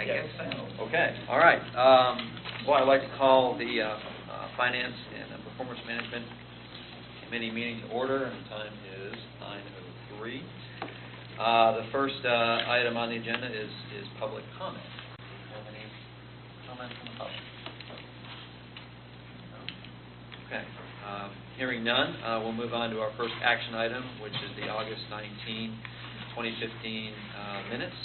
I guess so. Okay, all right. Well, I'd like to call the Finance and Performance Management Committee meeting to order, and the time is 9:03. The first item on the agenda is public comment. Do you have any comments from the public? No? Okay. Hearing none, we'll move on to our first action item, which is the August 19, 2015 minutes.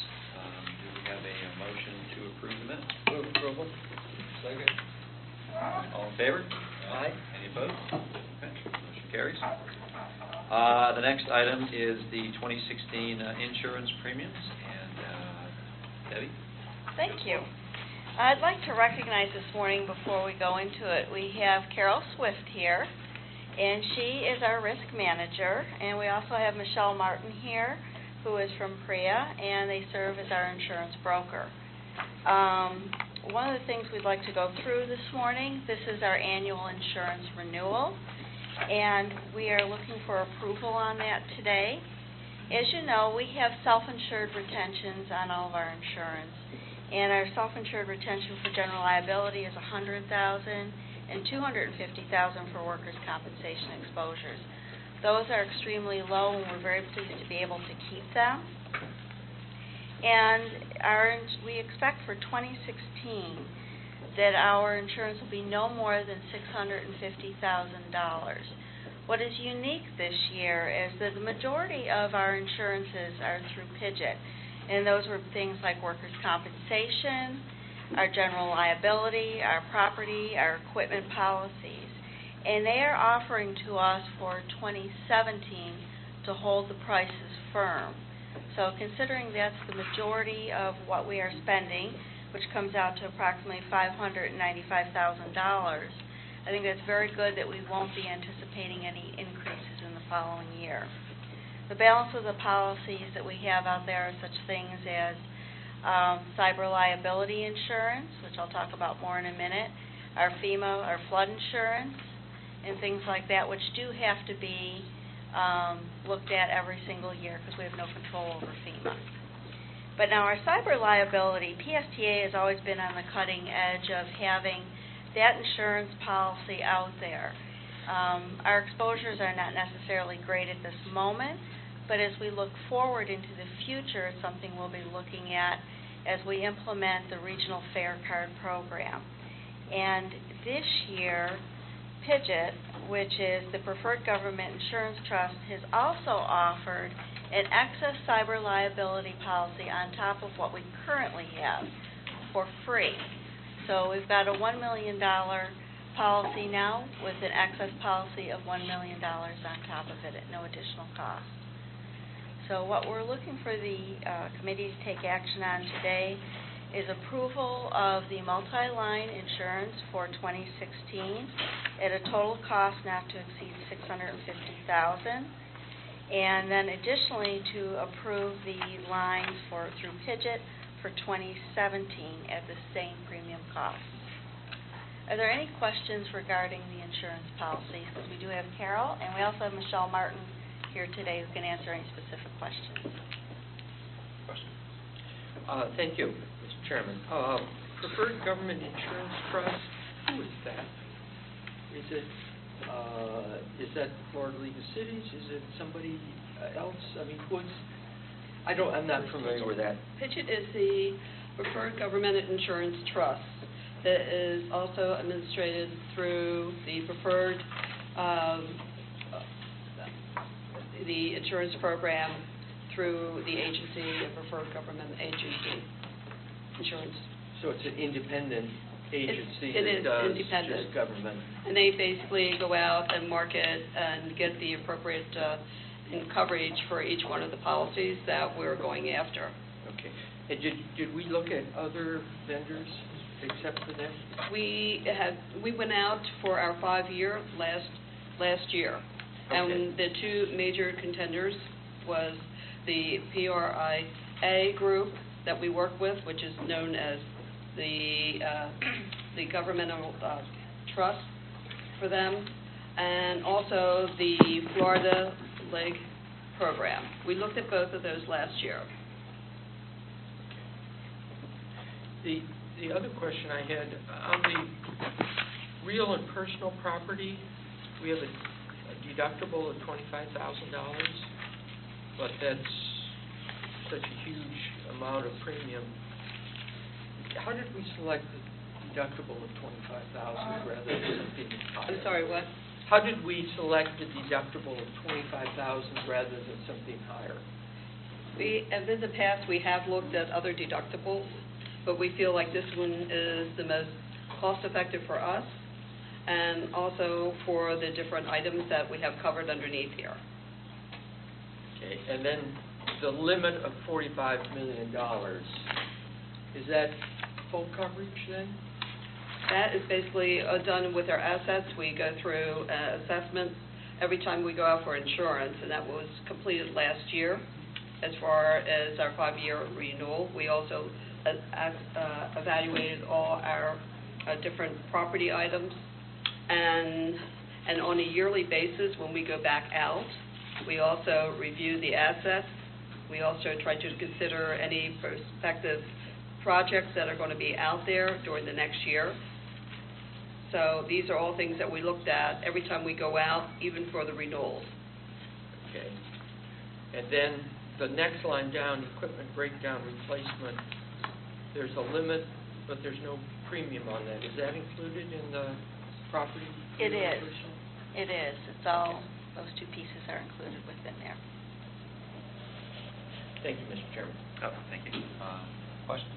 Do we have a motion to approve the minutes? Move approval. Second. All in favor? Aye. Any opposed? Okay. Motion carries. The next item is the 2016 insurance premiums. And Debbie? Thank you. I'd like to recognize this morning, before we go into it, we have Carol Swift here, and she is our risk manager. And we also have Michelle Martin here, who is from PRIA, and they serve as our insurance broker. One of the things we'd like to go through this morning, this is our annual insurance renewal, and we are looking for approval on that today. As you know, we have self-insured retentions on all of our insurance, and our self-insured retention for general liability is $100,000 and $250,000 for workers' compensation exposures. Those are extremely low, and we're very pleased to be able to keep them. And we expect for 2016 that our insurance will be no more than $650,000. What is unique this year is that the majority of our insurances are through PIDGET, and those were things like workers' compensation, our general liability, our property, our equipment policies. And they are offering to us for 2017 to hold the prices firm. So considering that's the majority of what we are spending, which comes out to approximately $595,000, I think that's very good that we won't be anticipating any increases in the following year. The balance of the policies that we have out there are such things as cyber liability insurance, which I'll talk about more in a minute, our FEMA, our flood insurance, and things like that, which do have to be looked at every single year because we have no control over FEMA. But now our cyber liability, PSTA has always been on the cutting edge of having that insurance policy out there. Our exposures are not necessarily great at this moment, but as we look forward into the future, it's something we'll be looking at as we implement the Regional Fare Card program. And this year, PIDGET, which is the Preferred Government Insurance Trust, has also offered an excess cyber liability policy on top of what we currently have for free. So we've got a $1 million policy now with an excess policy of $1 million on top of it at no additional cost. So what we're looking for the committee to take action on today is approval of the multi-line insurance for 2016 at a total cost not to exceed $650,000, and then additionally to approve the lines through PIDGET for 2017 at the same premium cost. Are there any questions regarding the insurance policies? Because we do have Carol, and we also have Michelle Martin here today who can answer any specific questions. Thank you, Mr. Chairman. Preferred Government Insurance Trust, who is that? Is that Florida League of Cities? Is it somebody else? I mean, I'm not familiar with that. PIDGET is the Preferred Government Insurance Trust that is also administrated through the preferred the insurance program through the agency, the Preferred Government Agency Insurance. So it's an independent agency it is does independent. Just government. And they basically go out and market and get the appropriate coverage for each one of the policies that we're going after. Okay. And did we look at other vendors except for them? We went out for our 5-year last year. Okay. And the two major contenders was the PRIA group that we work with, which is known as the governmental trust for them, and also the Florida League program. We looked at both of those last year. The other question I had, on the real and personal property, we have a deductible of $25,000, but that's such a huge amount of premium. How did we select the deductible of $25,000 rather than something higher? I'm sorry, what? How did we select the deductible of $25,000 rather than something higher? As in the past, we have looked at other deductibles, but we feel like this one is the most cost-effective for us, and also for the different items that we have covered underneath here. Okay, and then the limit of $45 million, is that full coverage then? That is basically done with our assets. We go through assessments every time we go out for insurance, and that was completed last year. As far as our 5-year renewal, we also evaluated all our different property items, and on a yearly basis, when we go back out, we also review the assets. We also try to consider any prospective projects that are going to be out there during the next year. So these are all things that we looked at every time we go out, even for the renewals. Okay. And then the next line down, equipment breakdown replacement, there's a limit, but there's no premium on that. Is that included in the property? It is. It is. It's all, those two pieces are included within there. Thank you, Mr. Chairman. Oh, thank you. Questions?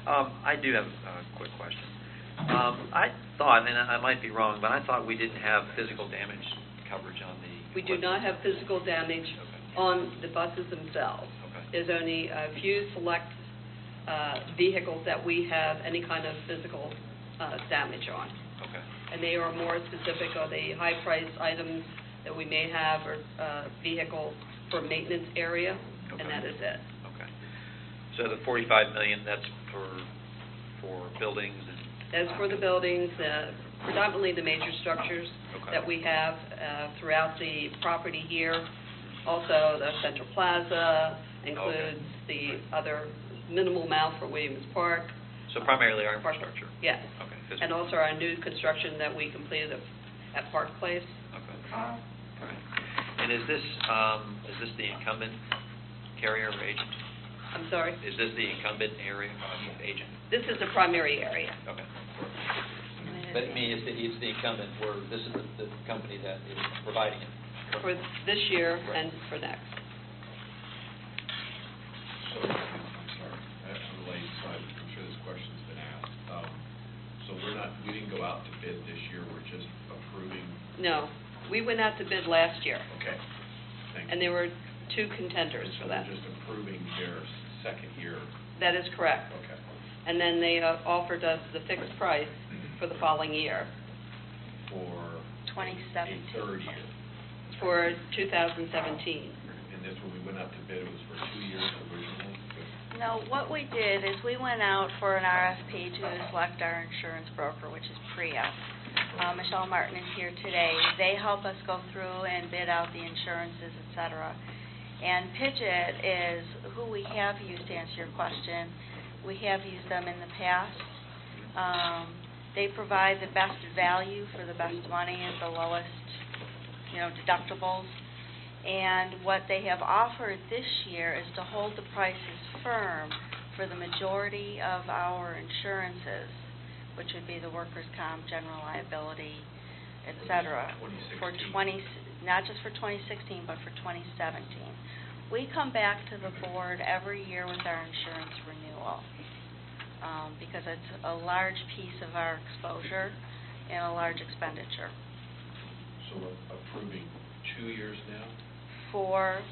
I do have a quick question. I thought, and I might be wrong, but I thought we didn't have physical damage coverage on the We do not have physical damage on the buses themselves. Okay. There's only a few select vehicles that we have any kind of physical damage on. Okay. And they are more specific on the high-priced items that we may have, or vehicles for maintenance area, Okay. and that is it. Okay. So the $45 million, that's for buildings and... As for the buildings, predominantly the major structures Okay. that we have throughout the property here. Also, the Central Plaza includes the other minimal amount for Williams Park. So primarily our infrastructure? Yes. Okay. And also our new construction that we completed at Park Place. Okay. All right. And is this the incumbent carrier or agent? I'm sorry? Is this the incumbent area agent? This is the primary area. Okay. But I mean, it's the incumbent, where this is the company that is providing it. For this year Right. and for next. So, I'm sorry, I'm late, so I'm sure this question's been asked. So we didn't go out to bid this year, we're just approving? No, we went out to bid last year, Okay, thank you. and there were 2 contenders So for that. we're just approving their second year? That is correct. Okay. And then they offered us the fixed price for the following year, For 2017. a third year? for 2017. And this, when we went out to bid, it was for 2 years originally? No, what we did is we went out for an RFP to select our insurance broker, which is PRIA. Michelle Martin is here today. They help us go through and bid out the insurances, et cetera. And Pidgeot is who we have used, to answer your question. We have used them in the past. They provide the best value for the best money at the lowest, deductibles. And what they have offered this year is to hold the prices firm for the majority of our insurances, which would be the workers' comp, general liability, et cetera, for 20, not just for 2016, but for 2017. We come back to the board every year with our insurance renewal because it's a large piece of our exposure and a large expenditure. So we're approving 2 years now?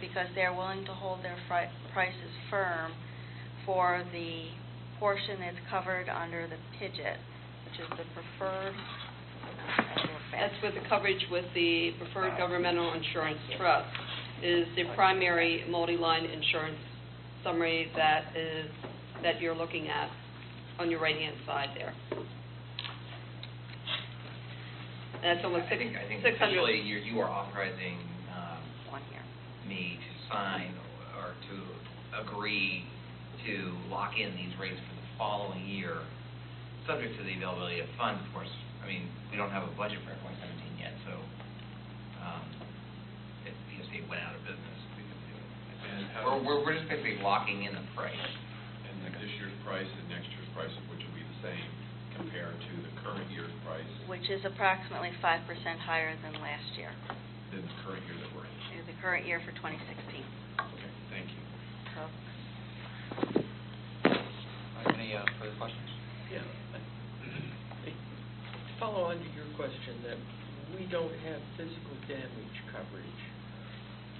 Because they're willing to hold their prices firm for the portion that's covered under the Pidgeot, which is the preferred. That's with the coverage with the Preferred Governmental Insurance Trust, is the primary multi-line insurance summary that you're looking at on your right-hand side there. That's almost I think 600. essentially you are authorizing 1 year. me to sign or to agree to lock in these rates for the following year, subject to the availability of funds, of course. I mean, we don't have a budget for FY17 yet, so if PSA went out of business, we could do it. And how- We're just basically locking in a price. And this year's price and next year's price, which will be the same, compared to the current year's price Which is approximately 5% higher than last year, than the current year that we're in. the current year for 2016. Okay, thank you. So, Any further questions? Yeah. To follow on to your question, that we don't have physical damage coverage,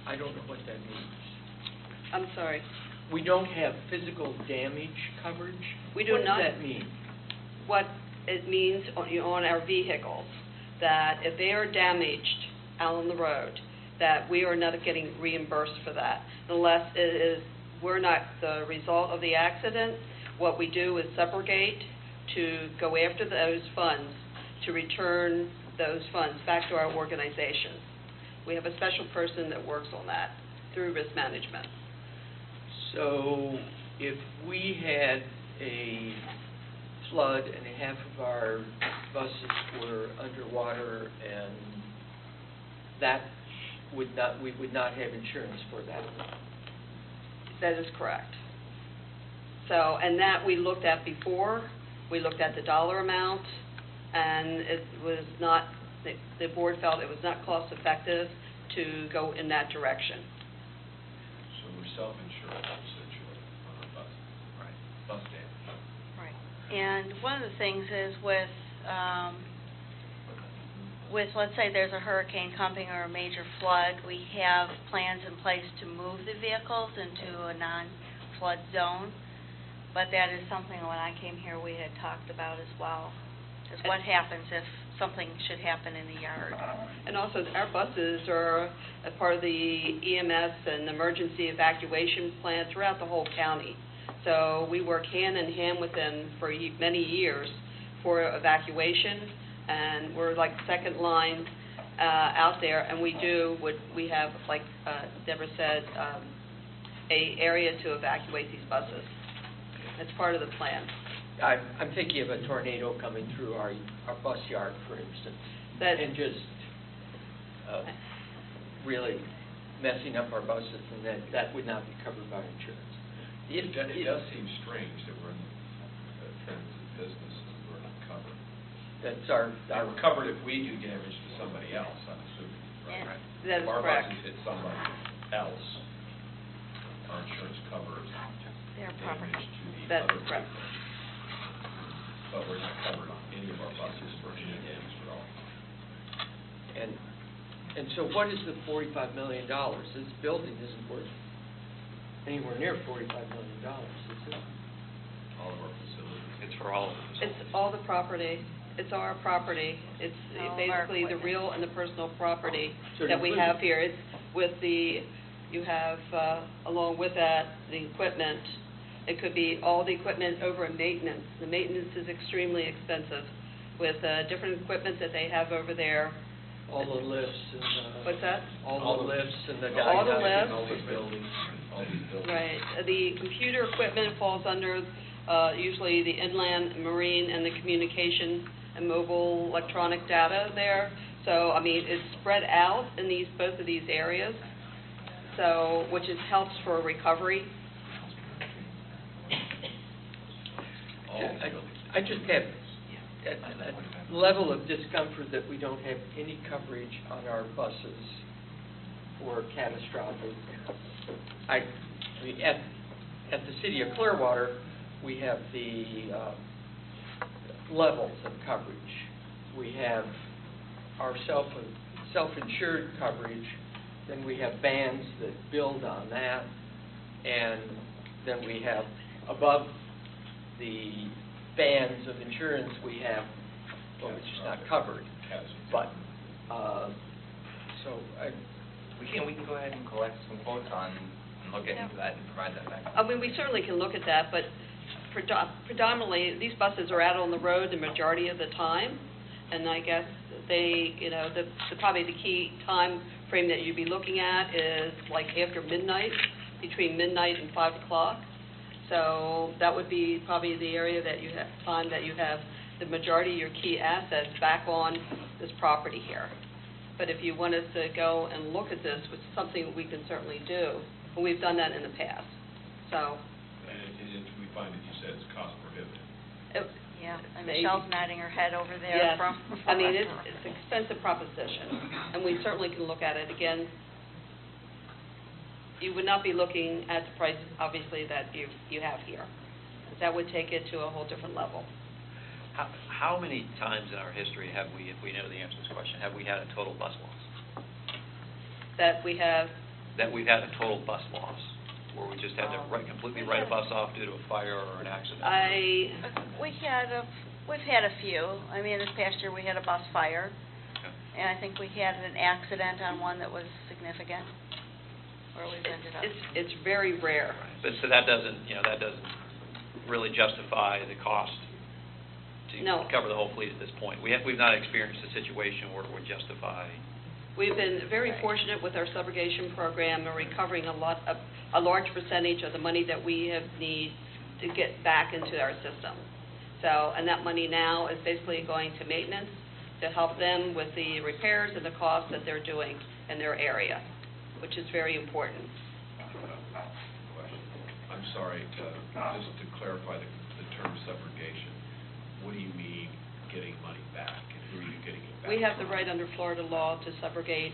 I don't know what that means. I'm sorry. We don't have physical damage coverage? We do What not. does that mean? What it means on our vehicles, that if they are damaged out on the road, that we are not getting reimbursed for that, unless it is, we're not the result of the accident. What we do is subrogate to go after those funds, to return those funds back to our organization. We have a special person that works on that through risk management. So if we had a flood and half of our buses were underwater, and that would not, we would not have insurance for that? That is correct. So, and that we looked at before, we looked at the dollar amount, and it was not, the board felt it was not cost effective to go in that direction. So we're self-insured, essentially, on our bus. Right. Bus damage. right. And one of the things is with, let's say there's a hurricane coming or a major flood, we have plans in place to move the vehicles into a non-flood zone. But that is something when I came here we had talked about as well, is what happens if something should happen in the yard. And also, our buses are a part of the EMS and emergency evacuation plan throughout the whole county. So we work hand in hand with them for many years for evacuation, and we're like second line out there, and we have, like Deborah said, a area to evacuate these buses. That's part of the plan. I'm thinking of a tornado coming through our bus yard, for instance, and just really messing up our buses, and that would not be covered by insurance. It does seem strange that we're in the transit business and we're not covered. That's our We're covered if we do damage to somebody else, I'm assuming, right? Yeah. That is If our correct. buses hit somebody else, our insurance covers Their damage property. to the That's other correct. vehicle. But we're not covered on any of our buses for any damage at all. And so what is the $45 million? This building isn't worth anywhere near $45 million, is it? All of our facilities. It's for all of us. It's all the property. It's our property. It's All of our basically the equipment. real and the personal property So it that we includes- have here. It's with you have, along with that, the equipment. It could be all the equipment over in maintenance. The maintenance is extremely expensive with different equipment that they have over there. All the lifts and What's that? all the lifts and the All the diagnostic lifts. All these equipment. buildings, all these buildings. Right. The computer equipment falls under usually the inland marine and the communication and mobile electronic data there. So, I mean, it's spread out in both of these areas, so which helps for recovery. All these buildings. I just have a level of discomfort that we don't have any coverage on our buses for catastrophic. I mean, at the city of Clearwater, we have the levels of coverage. We have our self-insured coverage, then we have bands that build on that, and then we have above the bands of insurance we have, well, which is not covered, but, so I, We can go ahead and collect some quotes on, and look into that and provide that back. I mean, we certainly can look at that, but predominantly, these buses are out on the road the majority of the time, and I guess they, probably the key time frame that you'd be looking at is like after midnight, between midnight and 5 o'clock. So that would be probably the area that you find that you have the majority of your key assets back on this property here. But if you want us to go and look at this, which is something we can certainly do, and we've done that in the past. So. And we find that you said it's cost prohibitive. Yeah, and Maybe. Michelle's nodding her head over there Yes, from. I mean, it's an expensive proposition, and we certainly can look at it. Again, you would not be looking at the price, obviously, that you have here. That would take it to a whole different level. How many times in our history have we, if we know the answer to this question, have we had a total bus loss? That we have, That we've had a total bus loss, where we just had to completely write a bus off due to a fire or an accident? We've had a few. I mean, this past year we had a bus fire, Okay. and I think we had an accident on one that was significant, where we've ended up. it's very rare. But so that doesn't really justify the cost to No. cover the whole fleet at this point. We've not experienced a situation where it would justify. We've been very Right. fortunate with our subrogation program and recovering a large percentage of the money that we have need to get back into our system. So, and that money now is basically going to maintenance to help them with the repairs and the costs that they're doing in their area, which is very important. Question. I'm sorry, just to clarify the term subrogation, what do you mean getting money back, and who are you getting it back We have the from? right under Florida law to subrogate,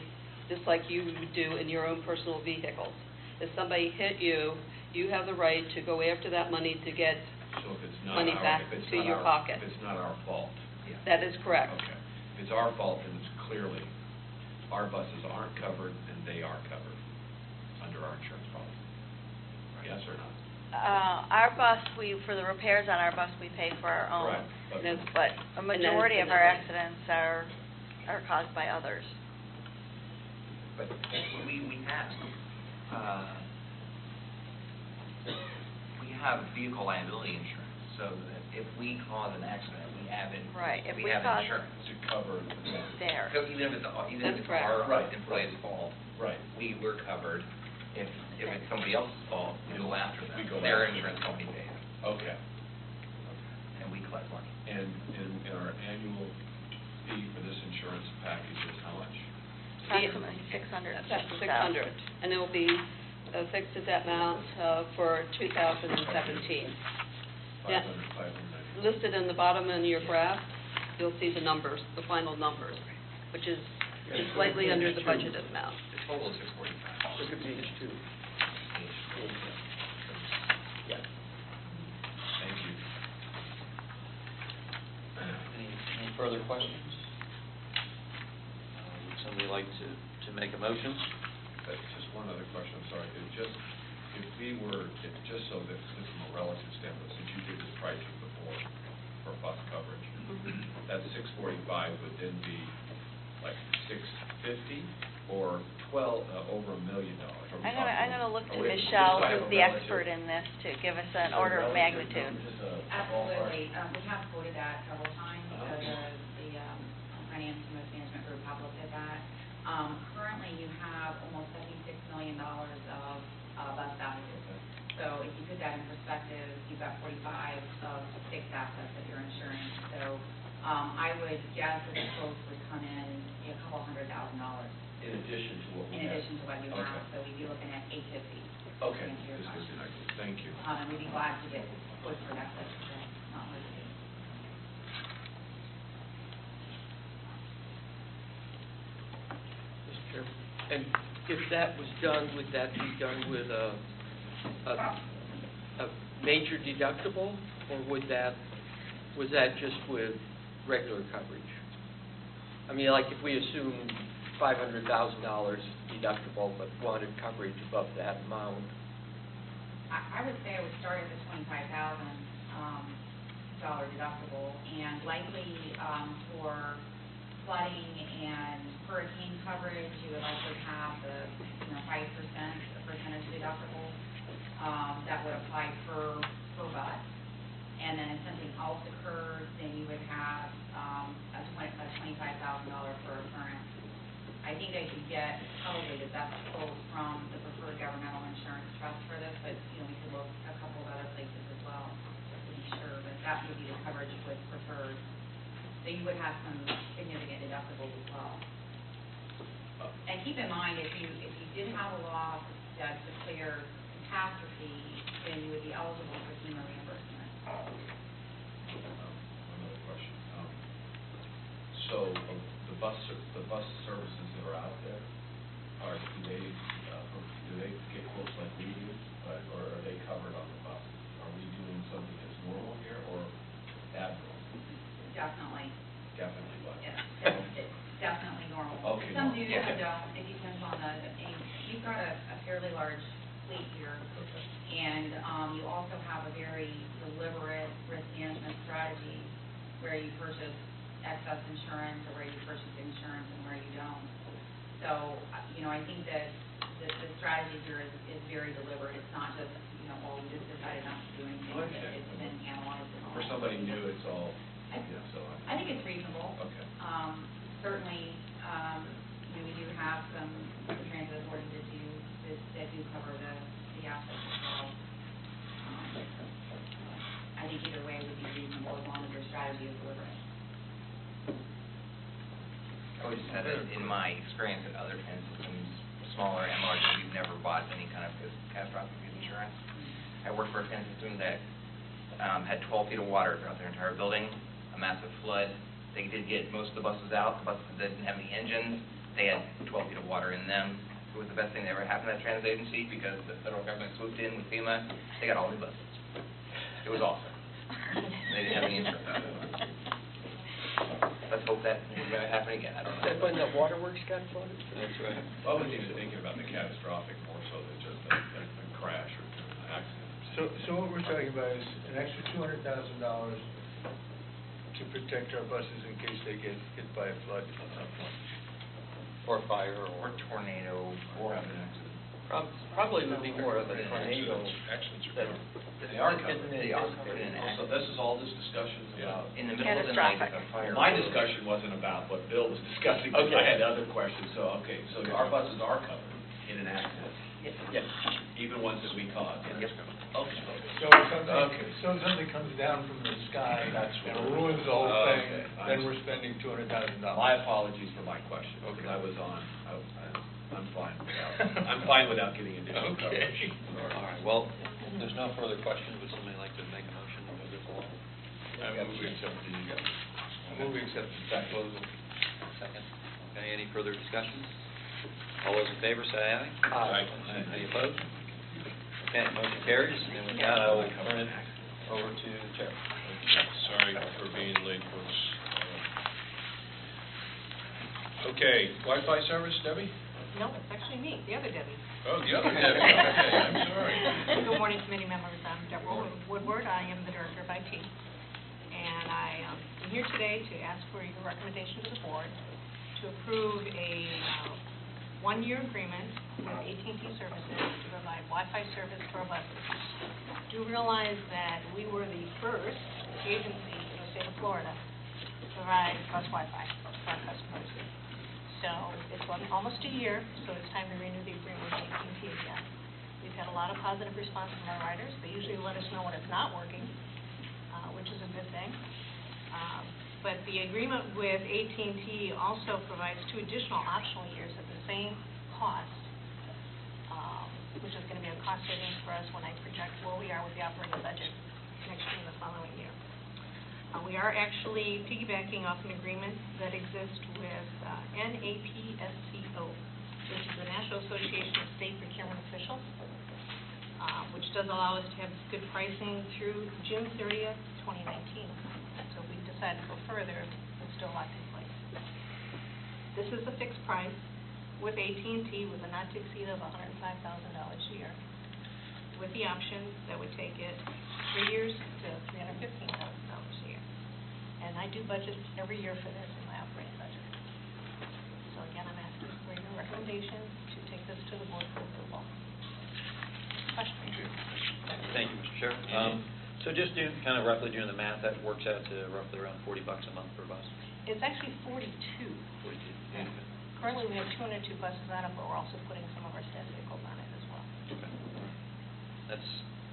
just like you would do in your own personal vehicles. If somebody hit you, you have the right to go after that money to get So if it's not money our- back if it's to not your our- pocket. If it's not our fault. That is correct. Okay. If it's our fault, then it's clearly our buses aren't covered and they are covered under our insurance policy. Yes or no? Our bus, for the repairs on our bus, we pay for our own. Correct. But- That's- But a majority of our Independently. accidents are caused by others. But we have vehicle liability insurance, so that if we cause an accident, we have it. Right, if we have cause- insurance. To cover, There. So even if That's it's correct. our Right. employee's fault, right. we're covered. If it's somebody else's fault, we go after them. We go Their after them. insurance company pays, Okay. and we collect money. And our annual fee for this insurance package is how much? Approximately 600. That's 600, and it will be fixed at that amount for 2017. Yeah. 590. Listed in the bottom in your graph, you'll see the numbers, the final numbers, which is just slightly under the budgeted amount. The total is 645. Look at page 2. Yeah. Thank you. Any further questions? Would somebody like to make a motion? Just one other question, I'm sorry. Just so that, this from a relative standpoint, since you did this pricing before for bus coverage, that 645 would then be like 650 or over $1 million? I'm gonna look to Oh, wait, Michelle, just so I have who's a the relative. expert in this, to give us an order of magnitude. Absolutely. We have quoted that several times, so Okay. the finance and risk management group have looked at that. Currently, you have almost $76 million of bus value. So if you put that in perspective, you've got 45 of fixed assets that you're insuring. So I would guess that the quotes would come in a couple $100,000 In addition to what we in have? addition to what you have. Okay. So we'd be looking at $850. Okay. To answer your This is question. excellent. Thank you. And we'd be glad to get quotes for that, but it's not what it is. Mr. Chairman, and if that was done, would that be done with a major deductible, or was that just with regular coverage? I mean, like if we assume $500,000 deductible, but wanted coverage above that amount. I would say I would start at the $25,000 deductible, and likely for flooding and hurricane coverage, you would likely have the 5% percentage deductible that would apply per bus. And then if something else occurs, then you would have a $25,000 per occurrence I think I could get probably the best quote from the Preferred Governmental Insurance Trust for this, but, we could look a couple of other places as well, to be sure, but that would be the coverage with Preferred. So you would have some significant deductibles as well. And keep in mind, if you did have a loss that declared catastrophe, then you would be eligible for FEMA reimbursement. Another question. So the bus services that are out there, do they get quotes like we do, or are they covered on the bus? Are we doing something that's normal here or abnormal? Definitely. Definitely what? Yeah, it's definitely normal. Okay, Some do, normal. some don't. It depends on you've got a fairly large fleet here. Okay. And you also have a very deliberate risk management strategy where you purchase excess insurance or where you purchase insurance and where you don't. So, I think that the strategy here is very deliberate. It's not just, well, we just decided not to do anything. Okay. It's been analyzed and all. For somebody new, it's all, I think it's reasonable. Okay. Certainly, we do have some transit authorities that do cover the assets as well. I think either way would be reasonable as long as your strategy is deliberate. I would just have it in my experience at other transit systems, smaller and larger, we've never bought any kind of catastrophic insurance. I worked for a transit system that had 12 feet of water throughout their entire building, a massive flood. They did get most of the buses out. The buses that didn't have any engines, they had 12 feet of water in them. It was the best thing that ever happened to that transit agency because the federal government swooped in with FEMA. They got all new buses. It was awesome. They didn't have any insurance out of it. Let's hope that is going to happen again. I don't know. Is that when the waterworks got flooded? That's right. Well, I wasn't even thinking about the catastrophic, more so than just a crash or an accident. So what we're talking about is an extra $200,000 to protect our buses in case they get hit by a flood at some point. Or fire, Or tornado. Or have an accident. Probably would be more of a tornado. Accidents that- They are covered. They are covered in an So this is all this discussion about. In the middle of the night, Catastrophic. if a fire. My discussion wasn't about what Bill was discussing, because I had other questions, so our buses are covered in an accident, Yes. even ones that we caused. Yep. Okay. So if something comes down from the sky That's and what- ruins the whole Okay. thing, then we're spending $200,000. My apologies for my question, because I was on, I'm fine without getting additional coverage. Okay. All right, well, if there's no further questions, would somebody like to make a motion to move this along? I move we accept the proposal. Second. Okay, any further discussion? All those in favor say aye. Aye. Any opposed? Okay, motion carries, and with that, I will turn it over to the chair. Sorry for being late, folks. Okay, Wi-Fi service, Debbie? No, it's actually me, the other Debbie. Oh, the other Debbie, okay, I'm sorry. Good morning, committee members. I'm Deborah Woodward. I am the Director of IT. And I am here today to ask for your recommendation to the board to approve a one-year agreement with AT&T Services to provide Wi-Fi service to our buses. Do realize that we were the first agency in the state of Florida to provide bus Wi-Fi for our customers. So it's been almost a year, so it's time to renew the agreement with AT&T again. We've had a lot of positive response from our riders. They usually let us know when it's not working, which is a good thing. But the agreement with AT&T also provides 2 additional optional years at the same cost, which is going to be a cost savings for us when I project where we are with the operating budget next year and the following year. We are actually piggybacking off an agreement that exists with NAPSCO, which is the National Association of State Procurement Officials, which does allow us to have good pricing through June 30th, 2019. So if we decide to go further, it's still locked in place. This is a fixed price with AT&T with a not to exceed of $105,000 a year, with the option that would take it 3 years to $315,000 a year. And I do budget every year for this in my operating budget. So again, I'm asking for your recommendation to take this to the board for approval. Questions? Thank you, Mr. Chair. So just kind of roughly doing the math, that works out to roughly around $40 a month per bus. It's actually 42. 42. Currently, we have 202 buses on it, but we're also putting some of our staff vehicles on it as well. Okay. That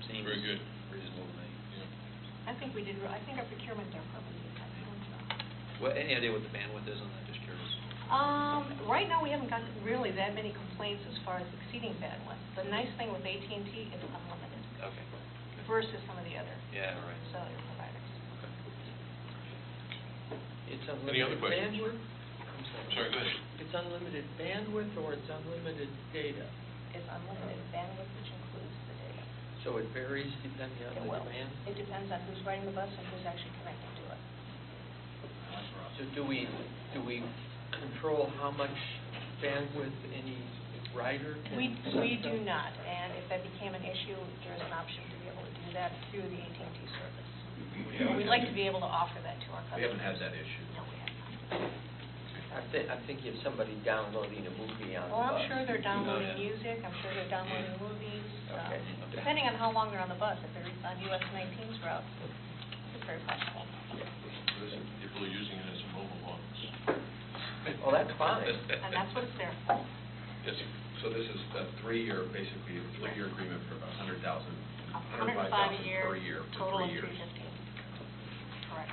seems Very good. reasonable to me. I think our procurement department did an excellent job. What, any idea what the bandwidth is on that? Just curious. Right now, we haven't gotten really that many complaints as far as exceeding bandwidth. The nice thing with AT&T, it's unlimited Okay. versus some of the other Yeah, right. cellular providers. It's Any other unlimited questions? bandwidth? I'm Sorry, go ahead. It's unlimited bandwidth or it's unlimited data? It's unlimited bandwidth, which includes the data. So it varies depending on It the will. demand? It depends on who's riding the bus and who's actually connected to it. So do we control how much bandwidth any rider can? We suck do up? not, and if that became an issue, there's an option to be able to do that through the AT&T service. We'd like to be able to offer that to our customers. We haven't had that issue. No, we have not. I'm thinking of somebody downloading a movie on the Well, bus. I'm sure they're downloading Yeah. music, I'm sure they're downloading movies. Okay. Depending on how long they're on the bus, if they're on US 19's route, it's very possible. People are using it as a mobile office. Well, that's fine. And that's what it's there for. Yes, sir. So this is a basically a three-year agreement for $105,000 $105 a year, per year for total of 3 years. $315. Correct.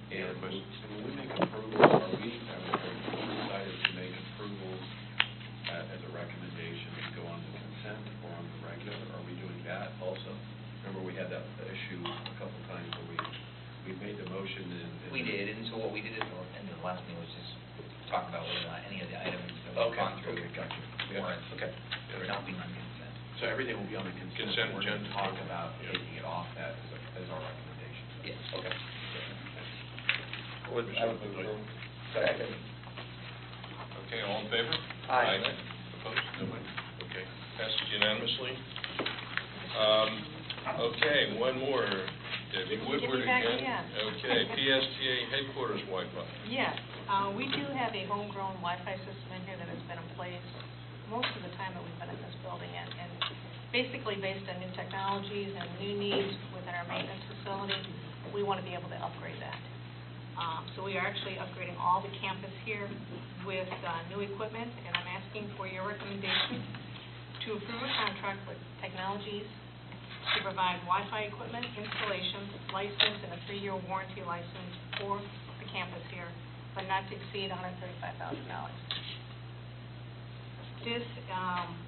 And when we make approvals, have we decided to make approvals as a recommendation to go on the consent or on the regular? Are we doing that also? Remember, we had that issue a couple times where we made the motion and... We did, and so what we did in the last meeting was just talk about whether or not any of the items that we've Okay, gone through okay, gotcha. warrant Okay. not being on consent. So everything will be on the consent. Consent We're going to agenda. talk about Yeah. taking it off that as our recommendation. Yes. Okay. I would move approval. Second. Okay, all in favor? Aye. Opposed? Nobody? Okay, passes unanimously. Okay, one more, Debbie Woodward Get me back again. again. Okay, PSTA headquarters Wi-Fi. Yes, we do have a homegrown Wi-Fi system in here that has been in place most of the time that we've been in this building, and basically based on new technologies and new needs within our maintenance facility, we want to be able to upgrade that. So we are actually upgrading all the campus here with new equipment, and I'm asking for your recommendation to approve a contract with Technologies to provide Wi-Fi equipment installation, license, and a 3-year warranty license for the campus here, but not to exceed $135,000. This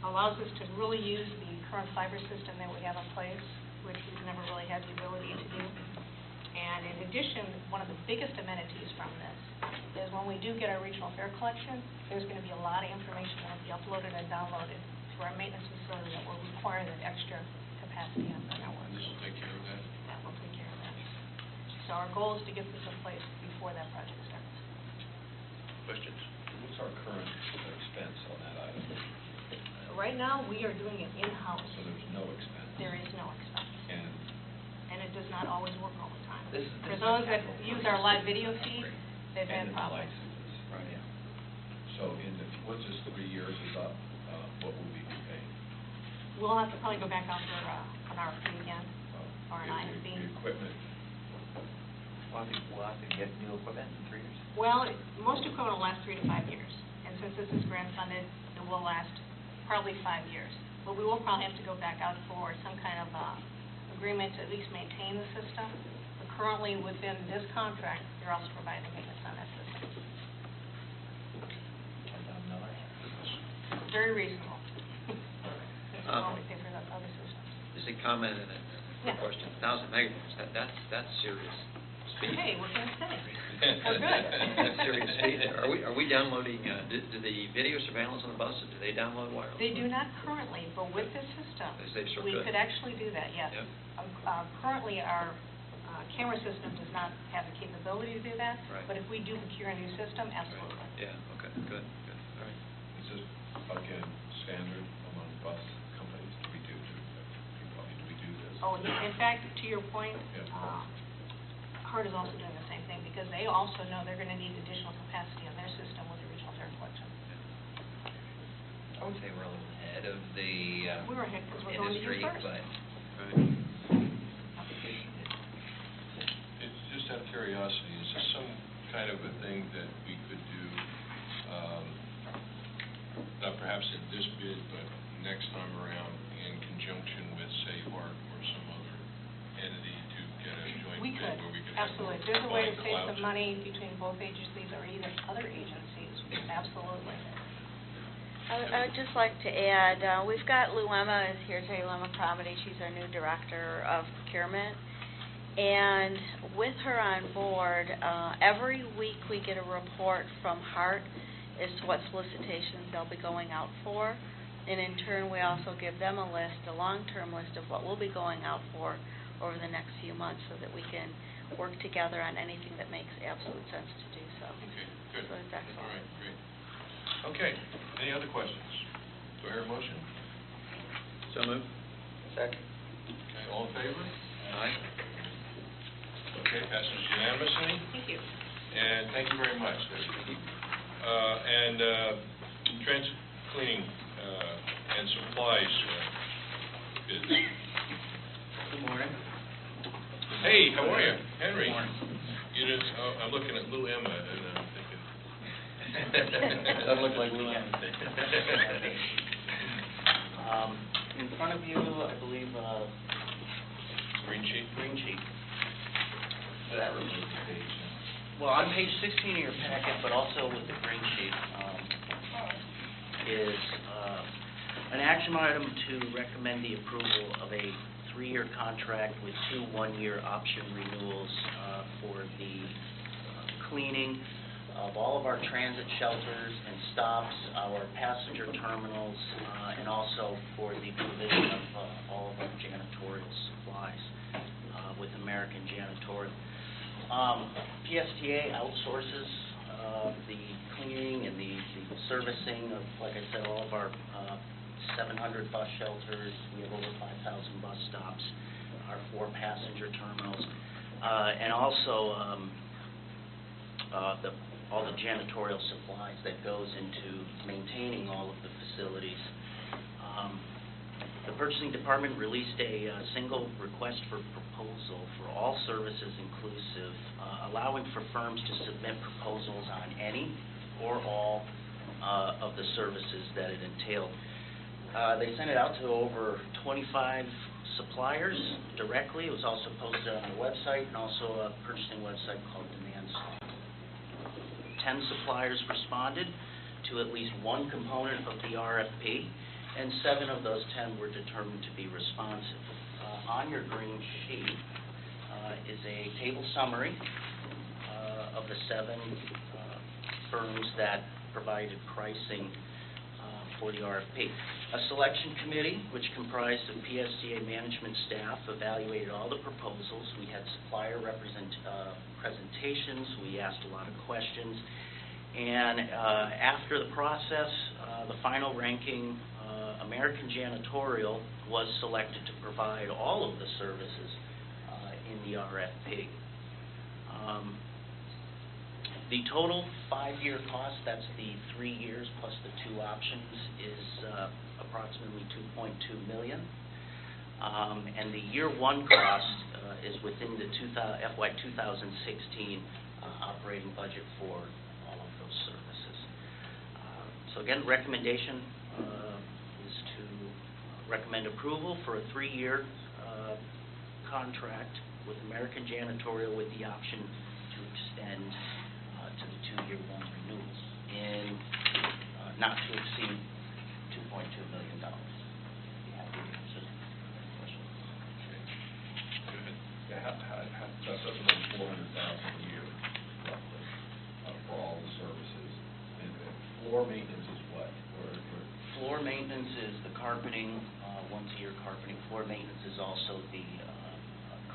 allows us to really use the current fiber system that we have in place, which we've never really had the ability to do. And in addition, one of the biggest amenities from this is when we do get our regional fare collection, there's going to be a lot of information that will be uploaded and downloaded to our maintenance facility that will require that extra capacity on the network. This will take care of that. That will take care of that. So our goal is to get this in place before that project starts. Questions? What's our current expense on that item? Right now, we are doing it in-house. So there's no expense? There is no expense. And And it does not always work all the time. This For is those that capital use purchase. our live video feed, they've and had the problems. licenses. Right. Yeah. So once this 3 years is up, what will we be paying? We'll have to probably go back out for an RFP again, or an ISB. The equipment, We'll have to get new equipment in 3 years. Well, most equipment will last 3 to 5 years, and since this is grant funded, it will last probably 5 years. But we will probably have to go back out for some kind of agreement to at least maintain the system. But currently, within this contract, they're also providing maintenance on that system. Very reasonable. That's what we pay for the other systems. Just a comment and a Yeah. question. 1,000 megahertz, that's serious speed. Hey, what can I say? We're good. That's serious speed. Are we downloading, do the video surveillance on the buses, do they download wireless? They do not currently, but with this system, They sure we could. could actually do that, yes. Yep. Currently, our camera system does not have the capability to do that. Right. But if we do procure a new system, absolutely. Yeah, okay, good, all right. is this, again, standard among bus companies? Do we do this? Oh, in fact, to your point, Yeah. HART is also doing the same thing, because they also know they're going to need additional capacity on their system with the regional fare collection. I would say we're a little ahead of the We're ahead because we're going to you industry, first. but Right. It's just out of curiosity, is this some kind of a thing that we could do could, where we could have more absolutely. If there's a way to combined save some clouds. money between both agencies or even other agencies, absolutely. I would just like to add, we've got Lou Emma is here today, Lou Emma Cromedy. She's our new Director of Procurement. And with her on board, every week we get a report from Hart as to what solicitations they'll be going out for. And in turn, we also give them a list, a long-term list of what we'll be going out for over the next few months so that we can work together on anything that makes absolute sense to do so. Okay, good. So it's excellent. All right, great. Okay, any other questions? Do I hear a motion? So moved. Second. Okay, all in favor? Aye. Okay, passes unanimously. Thank you. And thank you very much. Transit cleaning and supplies bids. Good morning. Hey, how are you? Henry? Good morning. You just, I'm looking at Lou Emma and I'm thinking. Doesn't look like Lou Emma. In front of you, I believe, Green sheet? green sheet. Well, on page 16 of your packet, but also with the green sheet, is an action item to recommend the approval of a 3-year contract with 2 one-year option renewals for the cleaning of all of our transit shelters and stops, our passenger terminals, and also for the provision of all of our janitorial supplies with American Janitorial. PSTA outsources the cleaning and the servicing of, like I said, all of our 700 bus shelters. We have over 5,000 bus stops, our 4 passenger terminals, and also all the janitorial supplies that goes into maintaining all of the facilities. The purchasing department released a single request for proposal for all services inclusive, allowing for firms to submit proposals on any or all of the services that it entailed. They sent it out to over 25 suppliers directly. It was also posted on the website and also a purchasing website called DemandStar. 10 suppliers responded to at least one component of the RFP, and 7 of those 10 were determined to be responsive. On your green sheet is a table summary of the 7 firms that provided pricing for the RFP. A selection committee, which comprised of PSTA management staff, evaluated all the proposals. We had supplier presentations. We asked a lot of questions. And after the process, the final ranking, American Janitorial was selected to provide all of the services in the RFP. The total 5-year cost, that's the 3 years plus the 2 options, is approximately $2.2 million. And the year 1 cost is within the FY 2016 operating budget for all of those services. So again, recommendation is to recommend approval for a 3-year contract with American Janitorial with the option to extend to the 2-year 1 renewals in not to exceed $2.2 million. Yeah, answer the question. Yeah, that's up to $400,000 a year, roughly, for all the services. And floor maintenance is what? Floor maintenance is the carpeting, once-a-year carpeting. Floor maintenance is also the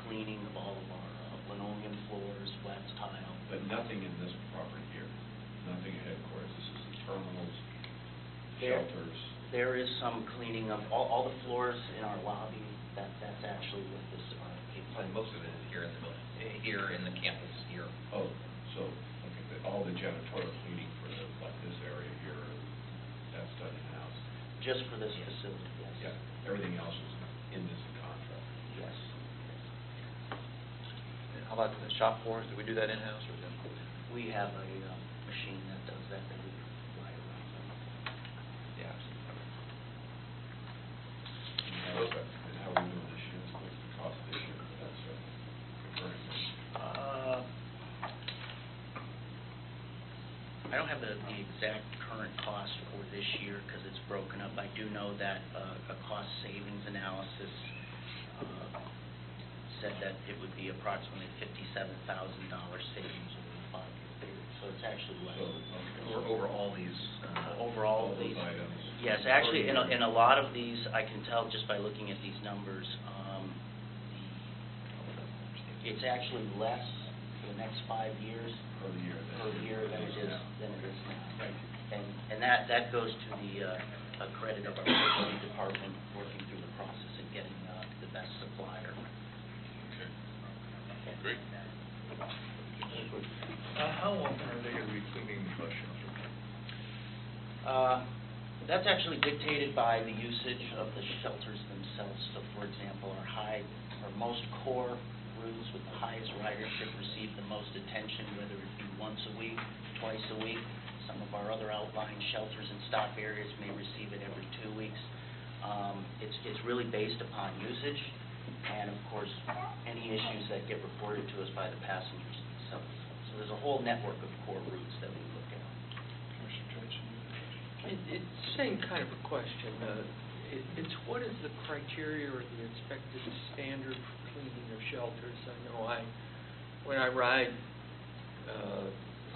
cleaning of all of our linoleum floors, wet tile. But nothing in this property here, nothing at headquarters. This is the terminals, shelters. There is some cleaning of all the floors in our lobby. That's actually with this RFP. And most of it is here in the building, here in the campus here. Oh, so, okay, but all the janitorial cleaning for like this area here, that's done in-house? Just for this facility, yes. Yeah, everything else is in this contract? Yes. How about the shop floors? Do we do that in-house or is that? We have a machine that does that we ride around them. Yeah. And how are we doing this year? What's the cost this year? That's the current. have the exact current cost for this year because it's broken up. I do know that a cost savings analysis said that it would be approximately $57,000 savings over the 5-year period. So it's actually less. Or over all these, Overall, all those these, items. yes, actually, in a lot of these, I can tell just by looking at these numbers, it's actually less for the next 5 years Per year. than it is now. And that goes to the credit of our facility department working through the process and getting the best supplier. Okay. Great. How often are they going to be cleaning the bus shelter? That's actually dictated by the usage of the shelters themselves. So, for example, our most core routes with the highest ridership receive the most attention, whether it be once a week, twice a week. Some of our other outlying shelters and stop areas may receive it every 2 weeks. It's really based upon usage and, of course, any issues that get reported to us by the passengers themselves. So there's a whole network of core routes that we look at. It's the same kind of a question. It's what is the criteria or the expected standard for cleaning of shelters? I know when I ride,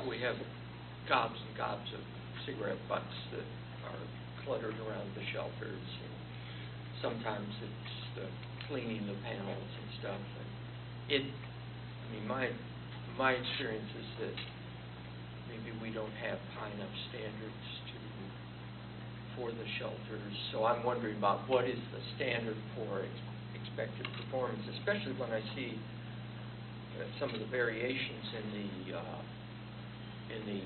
we have gobs and gobs of cigarette butts that are cluttered around the shelters. And sometimes it's cleaning the panels and stuff. And my experience is that maybe we don't have high enough standards for the shelters. So I'm wondering about what is the standard for expected performance, especially when I see some of the variations in the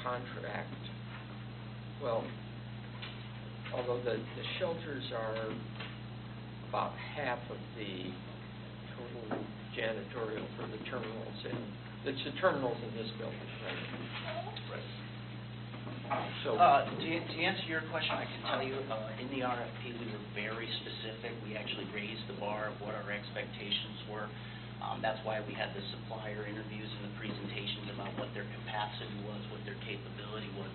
contract. Well, although the shelters are about half of the total janitorial for the terminals, and it's the terminals in this building, right? So, to answer your question, I can tell you, in the RFP, we were very specific. We actually raised the bar of what our expectations were. That's why we had the supplier interviews and the presentations about what their capacity was, what their capability was.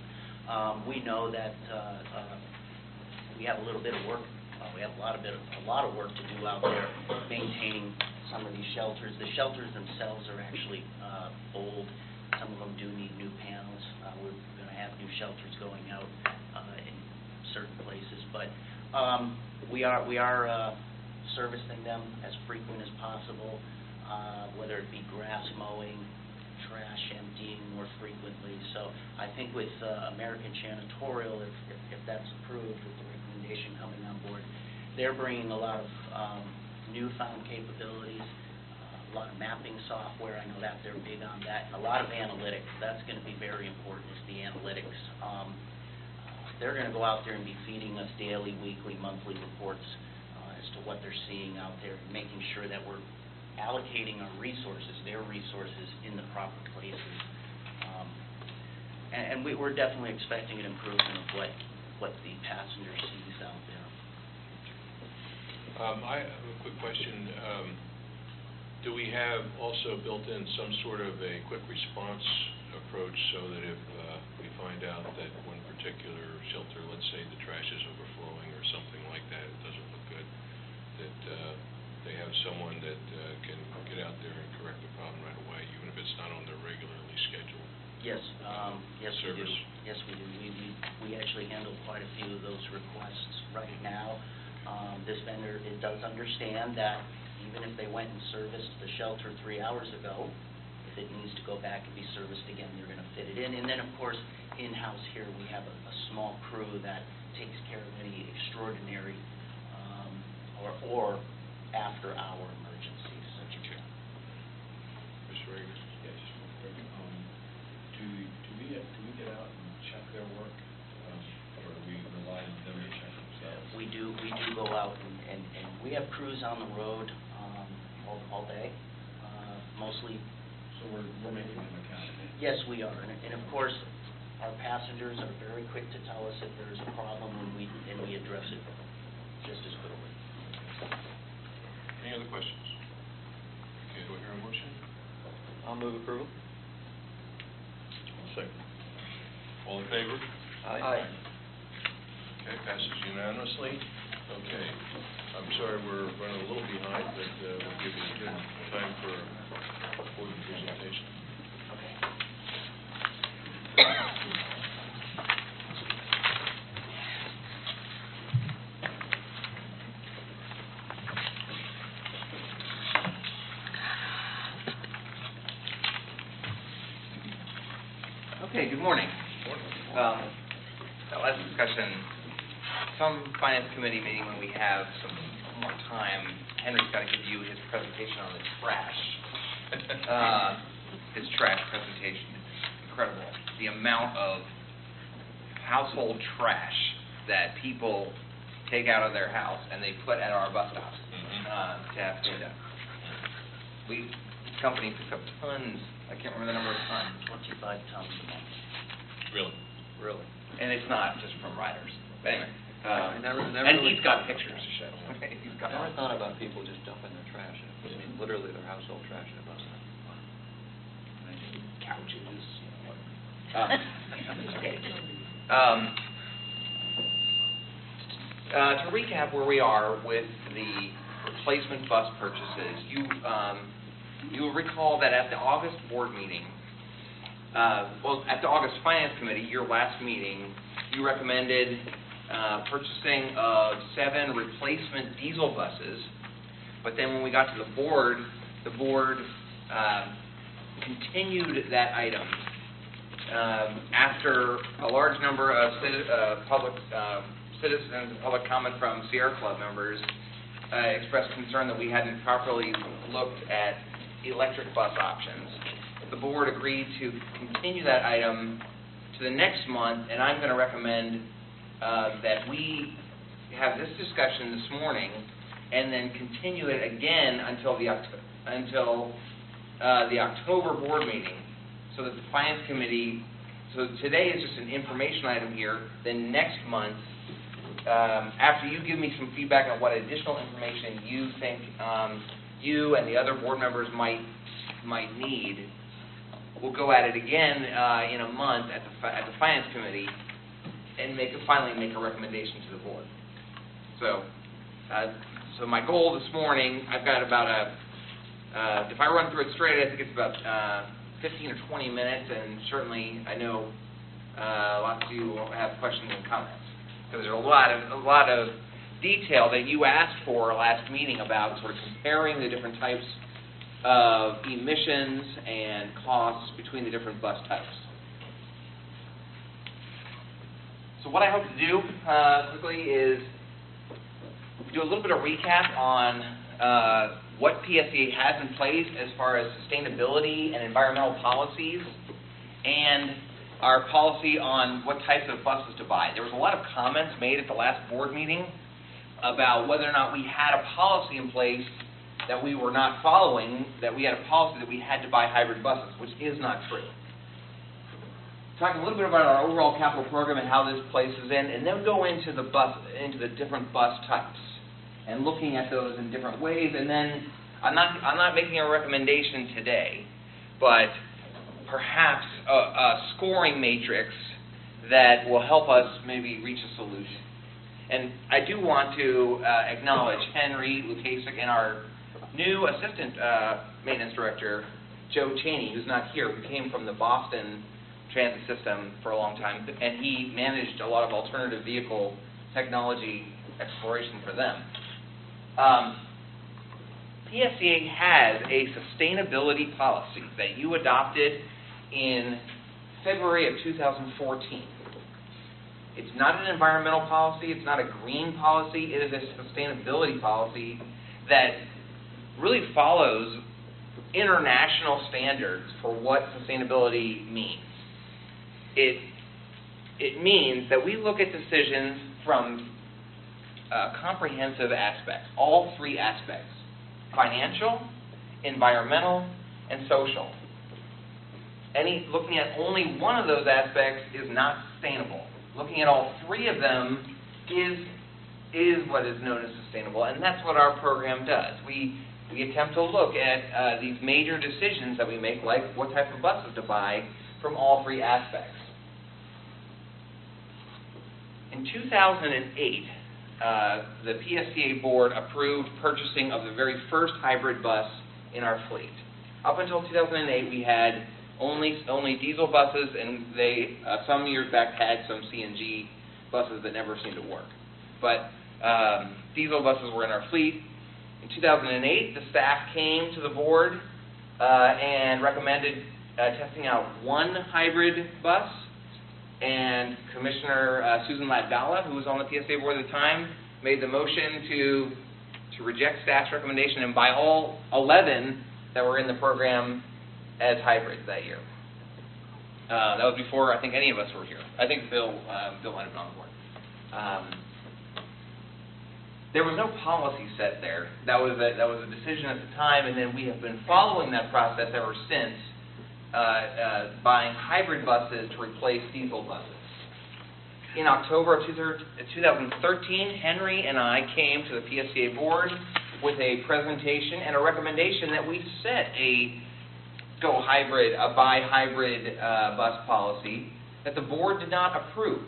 We know that we have a little bit of work. We have a lot of work to do out there maintaining some of these shelters. The shelters themselves are actually old. Some of them do need new panels. We're going to have new shelters going out in certain places, but we are servicing them as frequent as possible, whether it be grass mowing, trash emptying more frequently. So I think with American Janitorial, if that's approved with the recommendation coming on board, they're bringing a lot of newfound capabilities. A lot of mapping software, I know that they're big on that. A lot of analytics, that's going to be very important, is the analytics. They're going to go out there and be feeding us daily, weekly, monthly reports as to what they're seeing out there, and making sure that we're allocating our resources, their resources, in the proper places. And we're definitely expecting an improvement of what the passenger sees out there. I have a quick question. Do we have also built in some sort of a quick response approach so that if we find out that one particular shelter, let's say the trash is overflowing or something like that, it doesn't look good, that they have someone that can get out there and correct the problem right away, even if it's not on their regularly scheduled Yes, yes we do. service? Yes, we do. We actually handle quite a few of those requests right now. This vendor, it does understand that even if they went and serviced the shelter 3 hours ago, if it needs to go back and be serviced again, they're going to fit it in. And then, of course, in-house here, we have a small crew that takes care of any extraordinary or after-hour emergencies such as that. Mr. Rager? Yes, just real quick. Do we get out and check their work, or do we rely on them to check themselves? We do go out and we have crews on the road all day, mostly. So we're making them accountable. Yes, we are, and of course, our passengers are very quick to tell us if there's a problem, and we address it just as quickly. Any other questions? Okay, do I hear a motion? I'll move approval. Second. All in favor? Aye. Okay, passes unanimously. Okay, I'm sorry we're running a little behind, but we'll give you good time for the presentation. Okay, good morning. The last discussion, some finance committee meeting when we have some more time, Henry's got to give you his presentation on the trash. His trash presentation, it's incredible. The amount of household trash that people take out of their house and they put at our bus stops to have cleaned up. This company picks up tons, I can't remember the number of tons. 25 tons a month. Really? Really. And it's not just from riders. But anyway. I never And really he's got pictures to show. He's got I never thought about people just dumping their trash, literally their household trash in a bus stop. Couches. Okay. To recap where we are with the replacement bus purchases, you will recall that at the August board meeting, at the August Finance Committee, your last meeting, you recommended purchasing of 7 replacement diesel buses, but then when we got to the board continued that item after a large number of public citizens and public comment from Sierra Club members expressed concern that we hadn't properly looked at electric bus options. The board agreed to continue that item to the next month, and I'm going to recommend that we have this discussion this morning and then continue it again until the October board meeting, so that the Finance Committee, so today is just an information item here, then next month, after you give me some feedback on what additional information you think you and the other board members might need, we'll go at it again in a month at the Finance Committee and finally make a recommendation to the board. So my goal this morning, I've got about if I run through it straight, I think it's about 15 or 20 minutes, and certainly I know lots of you will have questions and comments, because there's a lot of detail that you asked for last meeting about sort of comparing the different types of emissions and costs between the different bus types. So what I hope to do quickly is do a little bit of recap on what PSEA has in place as far as sustainability and environmental policies, and our policy on what types of buses to buy. There was a lot of comments made at the last board meeting about whether or not we had a policy in place that we were not following, that we had a policy that we had to buy hybrid buses, which is not true. Talk a little bit about our overall capital program and how this places in, and then go into the different bus types and looking at those in different ways. And then I'm not making a recommendation today, but perhaps a scoring matrix that will help us maybe reach a solution. And I do want to acknowledge Henry Lukasik and our new assistant maintenance director, Joe Cheney, who's not here, who came from the Boston transit system for a long time, and he managed a lot of alternative vehicle technology exploration for them. PSEA has a sustainability policy that you adopted in February of 2014. It's not an environmental policy, it's not a green policy, it is a sustainability policy that really follows international standards for what sustainability means. It means that we look at decisions from comprehensive aspects, all 3 aspects: financial, environmental, and social. Looking at only one of those aspects is not sustainable. Looking at all 3 of them is what is known as sustainable, and that's what our program does. We attempt to look at these major decisions that we make, like what type of buses to buy, from all three aspects. In 2008, the PSTA board approved purchasing of the very first hybrid bus in our fleet. Up until 2008, we had only diesel buses, and they some years back had some CNG buses that never seemed to work. But diesel buses were in our fleet. In 2008, the staff came to the board and recommended testing out one hybrid bus, and Commissioner Susan Latvala, who was on the PSA board at the time, made the motion to reject staff's recommendation and buy all 11 that were in the program as hybrids that year. That was before I think any of us were here. I think Bill might have been on the board. There was no policy set there. That was a decision at the time, and then we have been following that process ever since, buying hybrid buses to replace diesel buses. In October of 2013, Henry and I came to the PSTA board with a presentation and a recommendation that we set a buy hybrid bus policy that the board did not approve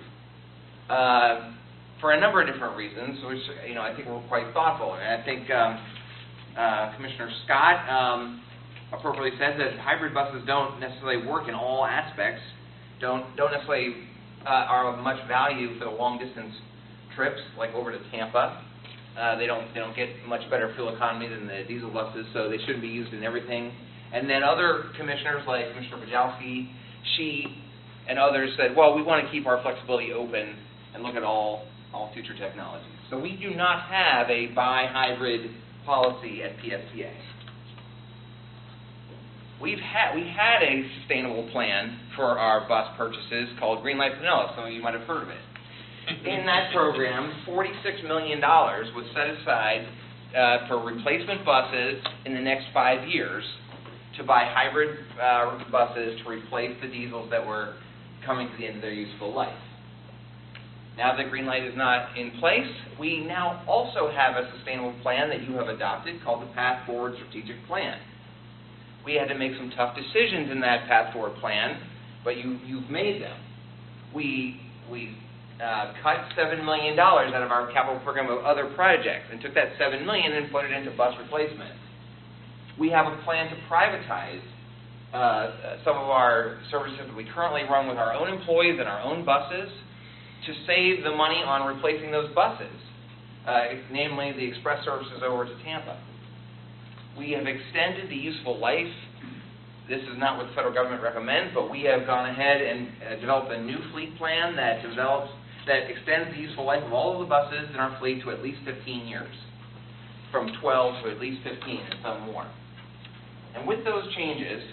for a number of different reasons, which I think were quite thoughtful. And I think Commissioner Scott appropriately said that hybrid buses don't necessarily work in all aspects, don't necessarily are of much value for the long distance trips, like over to Tampa. They don't get much better fuel economy than the diesel buses, so they shouldn't be used in everything. And then other commissioners, like Commissioner Bajalski, she, and others said, well, we want to keep our flexibility open and look at all future technologies. So we do not have a buy hybrid policy at PSTA. We had a sustainable plan for our bus purchases called Greenlight Pinellas. Some of you might have heard of it. In that program, $46 million was set aside for replacement buses in the next 5 years to buy hybrid buses to replace the diesels that were coming to the end of their useful life. Now that Greenlight is not in place, we now also have a sustainable plan that you have adopted called the Path Forward Strategic Plan. We had to make some tough decisions in that Path Forward plan, but you've made them. We cut $7 million out of our capital program of other projects and took that $7 million and put it into bus replacement. We have a plan to privatize some of our services that we currently run with our own employees and our own buses to save the money on replacing those buses, namely the express services over to Tampa. We have extended the useful life. This is not what the federal government recommends, but we have gone ahead and developed a new fleet plan that extends the useful life of all of the buses in our fleet to at least 15 years, from 12 to at least 15 and some more. And with those changes,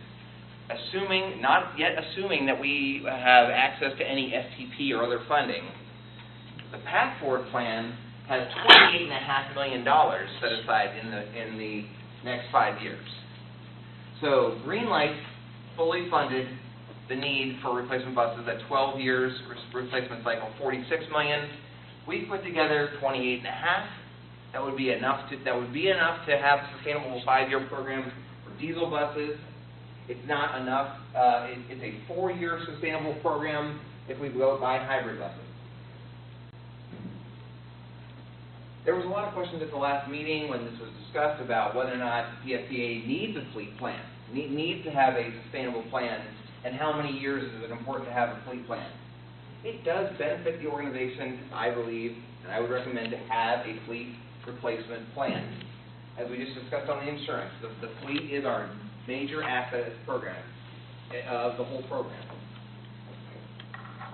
not yet assuming that we have access to any FTP or other funding, the Path Forward plan has $28.5 million set aside in the next 5 years. So Greenlight fully funded the need for replacement buses at 12 years, replacement cycle $46 million. We put together $28.5. That would be enough to have a sustainable 5-year program for diesel buses. It's not enough. It's a 4-year sustainable program if we go buy hybrid buses. There was a lot of questions at the last meeting when this was discussed about whether or not PSTA needs a fleet plan, needs to have a sustainable plan, and how many years is it important to have a fleet plan. It does benefit the organization, I believe, and I would recommend to have a fleet replacement plan. As we just discussed on the insurance, the fleet is our major asset of the program, of the whole program.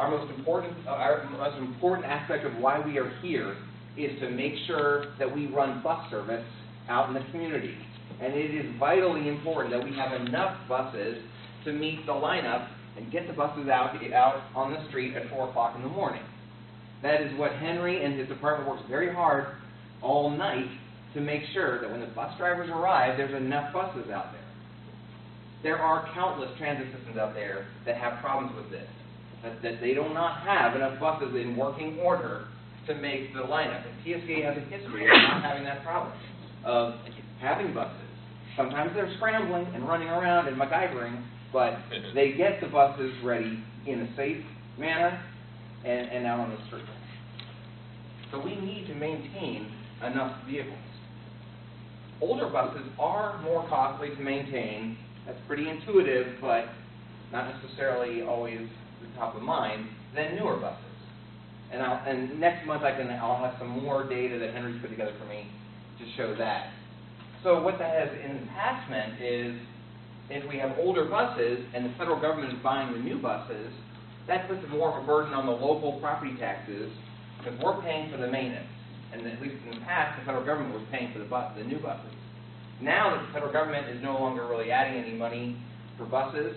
Our most important aspect of why we are here is to make sure that we run bus service out in the community. And it is vitally important that we have enough buses to meet the lineup and get the buses out on the street at 4 o'clock in the morning. That is what Henry and his department works very hard all night to make sure that when the bus drivers arrive, there's enough buses out there. There are countless transit systems out there that have problems with this, that they do not have enough buses in working order to make the lineup. And PSTA has a history of not having that problem, of having buses. Sometimes they're scrambling and running around and MacGyvering, but they get the buses ready in a safe manner and out on the street. So we need to maintain enough vehicles. Older buses are more costly to maintain. That's pretty intuitive, but not necessarily always the top of mind, than newer buses. And next month I'll have some more data that Henry's put together for me to show that. So what that has in the past meant is, if we have older buses and the federal government is buying the new buses, that puts more of a burden on the local property taxes, because we're paying for the maintenance. And at least in the past, the federal government was paying for the new buses. Now that the federal government is no longer really adding any money for buses,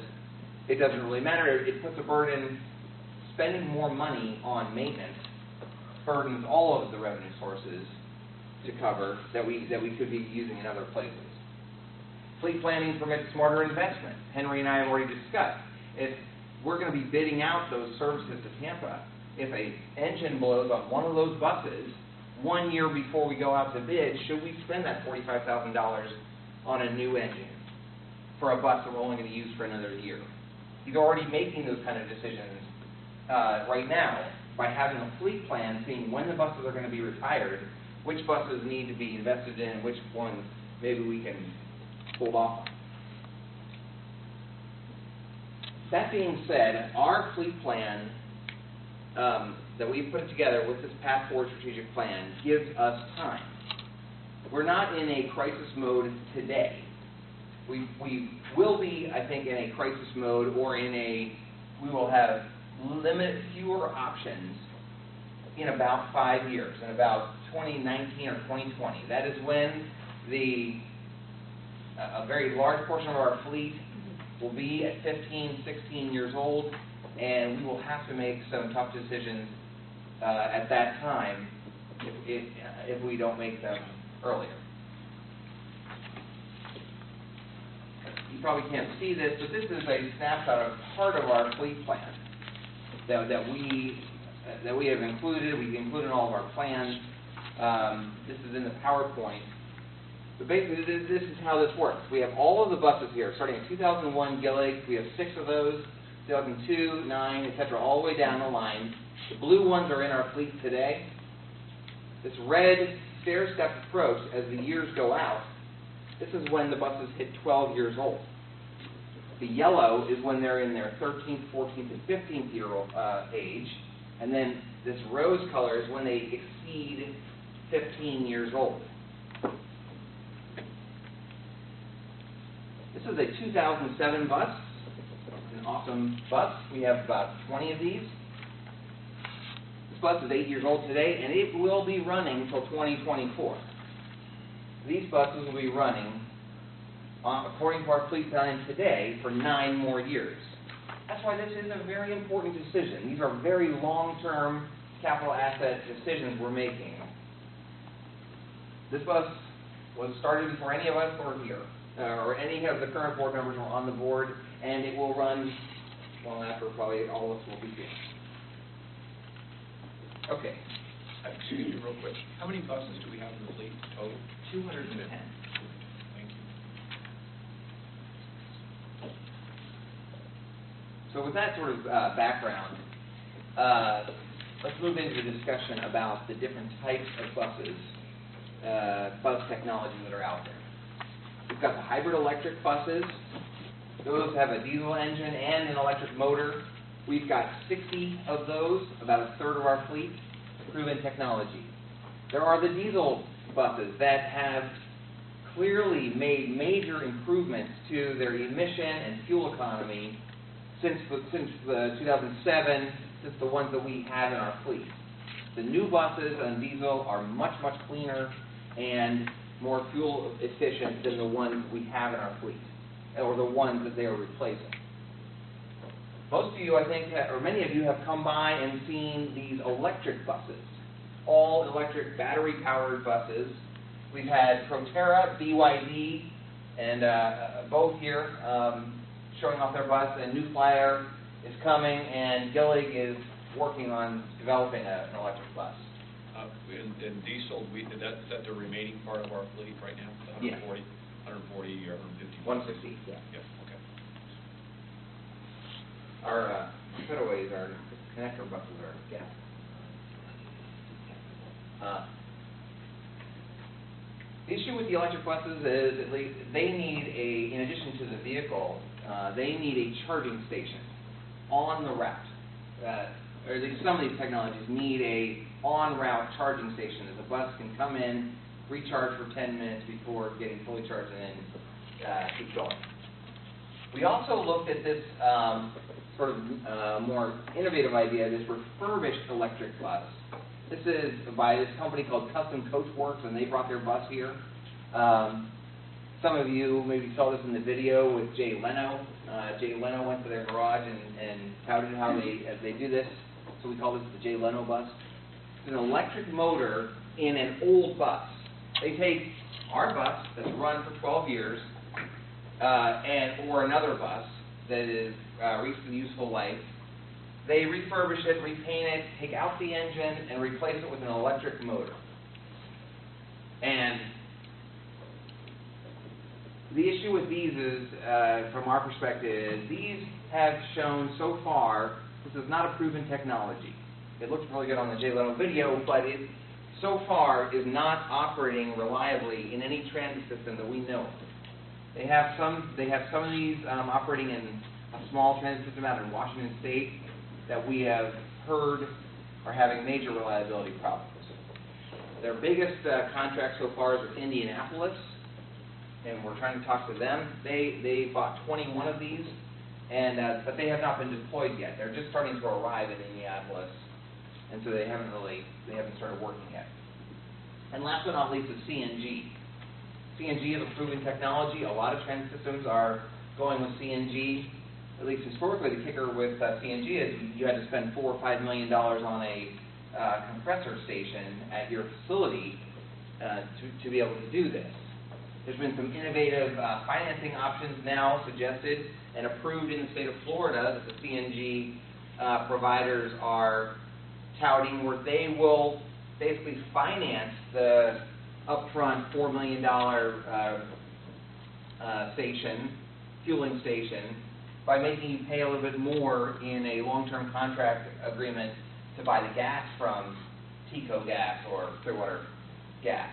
it doesn't really matter. It puts a burden. Spending more money on maintenance burdens all of the revenue sources to cover that we could be using in other places. Fleet planning permits smarter investment. Henry and I have already discussed. If we're going to be bidding out those services to Tampa, if an engine blows on one of those buses 1 year before we go out to bid, should we spend that $45,000 on a new engine for a bus that we're only going to use for another year? He's already making those kind of decisions right now by having a fleet plan, seeing when the buses are going to be retired, which buses need to be invested in, which ones maybe we can hold off on. That being said, our fleet plan that we've put together with this Path Forward strategic plan gives us time. We're not in a crisis mode today. We will be, I think, in a crisis mode, or we will have fewer options in about 5 years, in about 2019 or 2020. That is when a very large portion of our fleet will be at 15, 16 years old, and we will have to make some tough decisions at that time if we don't make them earlier. You probably can't see this, but this is a snapshot of part of our fleet plan that we have included. We've included in all of our plans. This is in the PowerPoint. But basically, this is how this works. We have all of the buses here, starting in 2001 Gillig. We have 6 of those, 2002, 9, etc., all the way down the line. The blue ones are in our fleet today. This red stair-step approach, as the years go out, this is when the buses hit 12 years old. The yellow is when they're in their 13th, 14th, and 15th year age. And then this rose color is when they exceed 15 years old. This is a 2007 bus. It's an awesome bus. We have about 20 of these. This bus is 8 years old today, and it will be running until 2024. These buses will be running, according to our fleet plan today, for 9 more years. That's why this is a very important decision. These are very long-term capital asset decisions we're making. This bus was started before any of us were here, or any of the current board members were on the board, and it will run long after probably all of us will be here. Okay. Excuse me real quick. How many buses do we have in the fleet total? 210. Thank you. So with that sort of background, let's move into the discussion about the different types of buses, bus technology that are out there. We've got the hybrid electric buses. Those have a diesel engine and an electric motor. We've got 60 of those, about a third of our fleet, proven technology. There are the diesel buses that have clearly made major improvements to their emission and fuel economy since 2007, since the ones that we have in our fleet. The new buses on diesel are much, much cleaner and more fuel efficient than the ones we have in our fleet, or the ones that they are replacing. Most of you, I think, or many of you have come by and seen these electric buses, all electric battery-powered buses. We've had Proterra, BYD, and both here showing off their bus, and New Flyer is coming, and Gillig is working on developing an electric bus. In diesel, is that the remaining part of our fleet right now? The 140, 150? 160, yeah. Yeah, okay. our cutaways, our connector buses are gas. The issue with the electric buses is at least they need in addition to the vehicle, they need a charging station on the route. Or at least some of these technologies need a on-route charging station that the bus can come in, recharge for 10 minutes before getting fully charged, and then keep going. We also looked at this sort of more innovative idea, this refurbished electric bus. This is by this company called Custom Coachworks, and they brought their bus here. Some of you maybe saw this in the video with Jay Leno. Jay Leno went to their garage and touted how they do this. So we call this the Jay Leno bus. It's an electric motor in an old bus. They take our bus that's run for 12 years, or another bus that is reached the useful life. They refurbish it, repaint it, take out the engine, and replace it with an electric motor. And the issue with these is, from our perspective, these have shown so far, this is not a proven technology. It looks really good on the Jay Leno video, but it so far is not operating reliably in any transit system that we know of. They have some of these operating in a small transit system out in Washington State that we have heard are having major reliability problems. Their biggest contract so far is with Indianapolis, and we're trying to talk to them. They bought 21 of these, and but they have not been deployed yet. They're just starting to arrive in Indianapolis, and so they haven't started working yet. And last but not least is CNG. CNG is a proven technology. A lot of transit systems are going with CNG. At least historically, the kicker with CNG is you had to spend $4 or $5 million on a compressor station at your facility to be able to do this. There's been some innovative financing options now suggested and approved in the state of Florida that the CNG providers are touting, where they will basically finance the upfront $4 million fueling station, by making you pay a little bit more in a long-term contract agreement to buy the gas from Tico Gas or Clearwater Gas.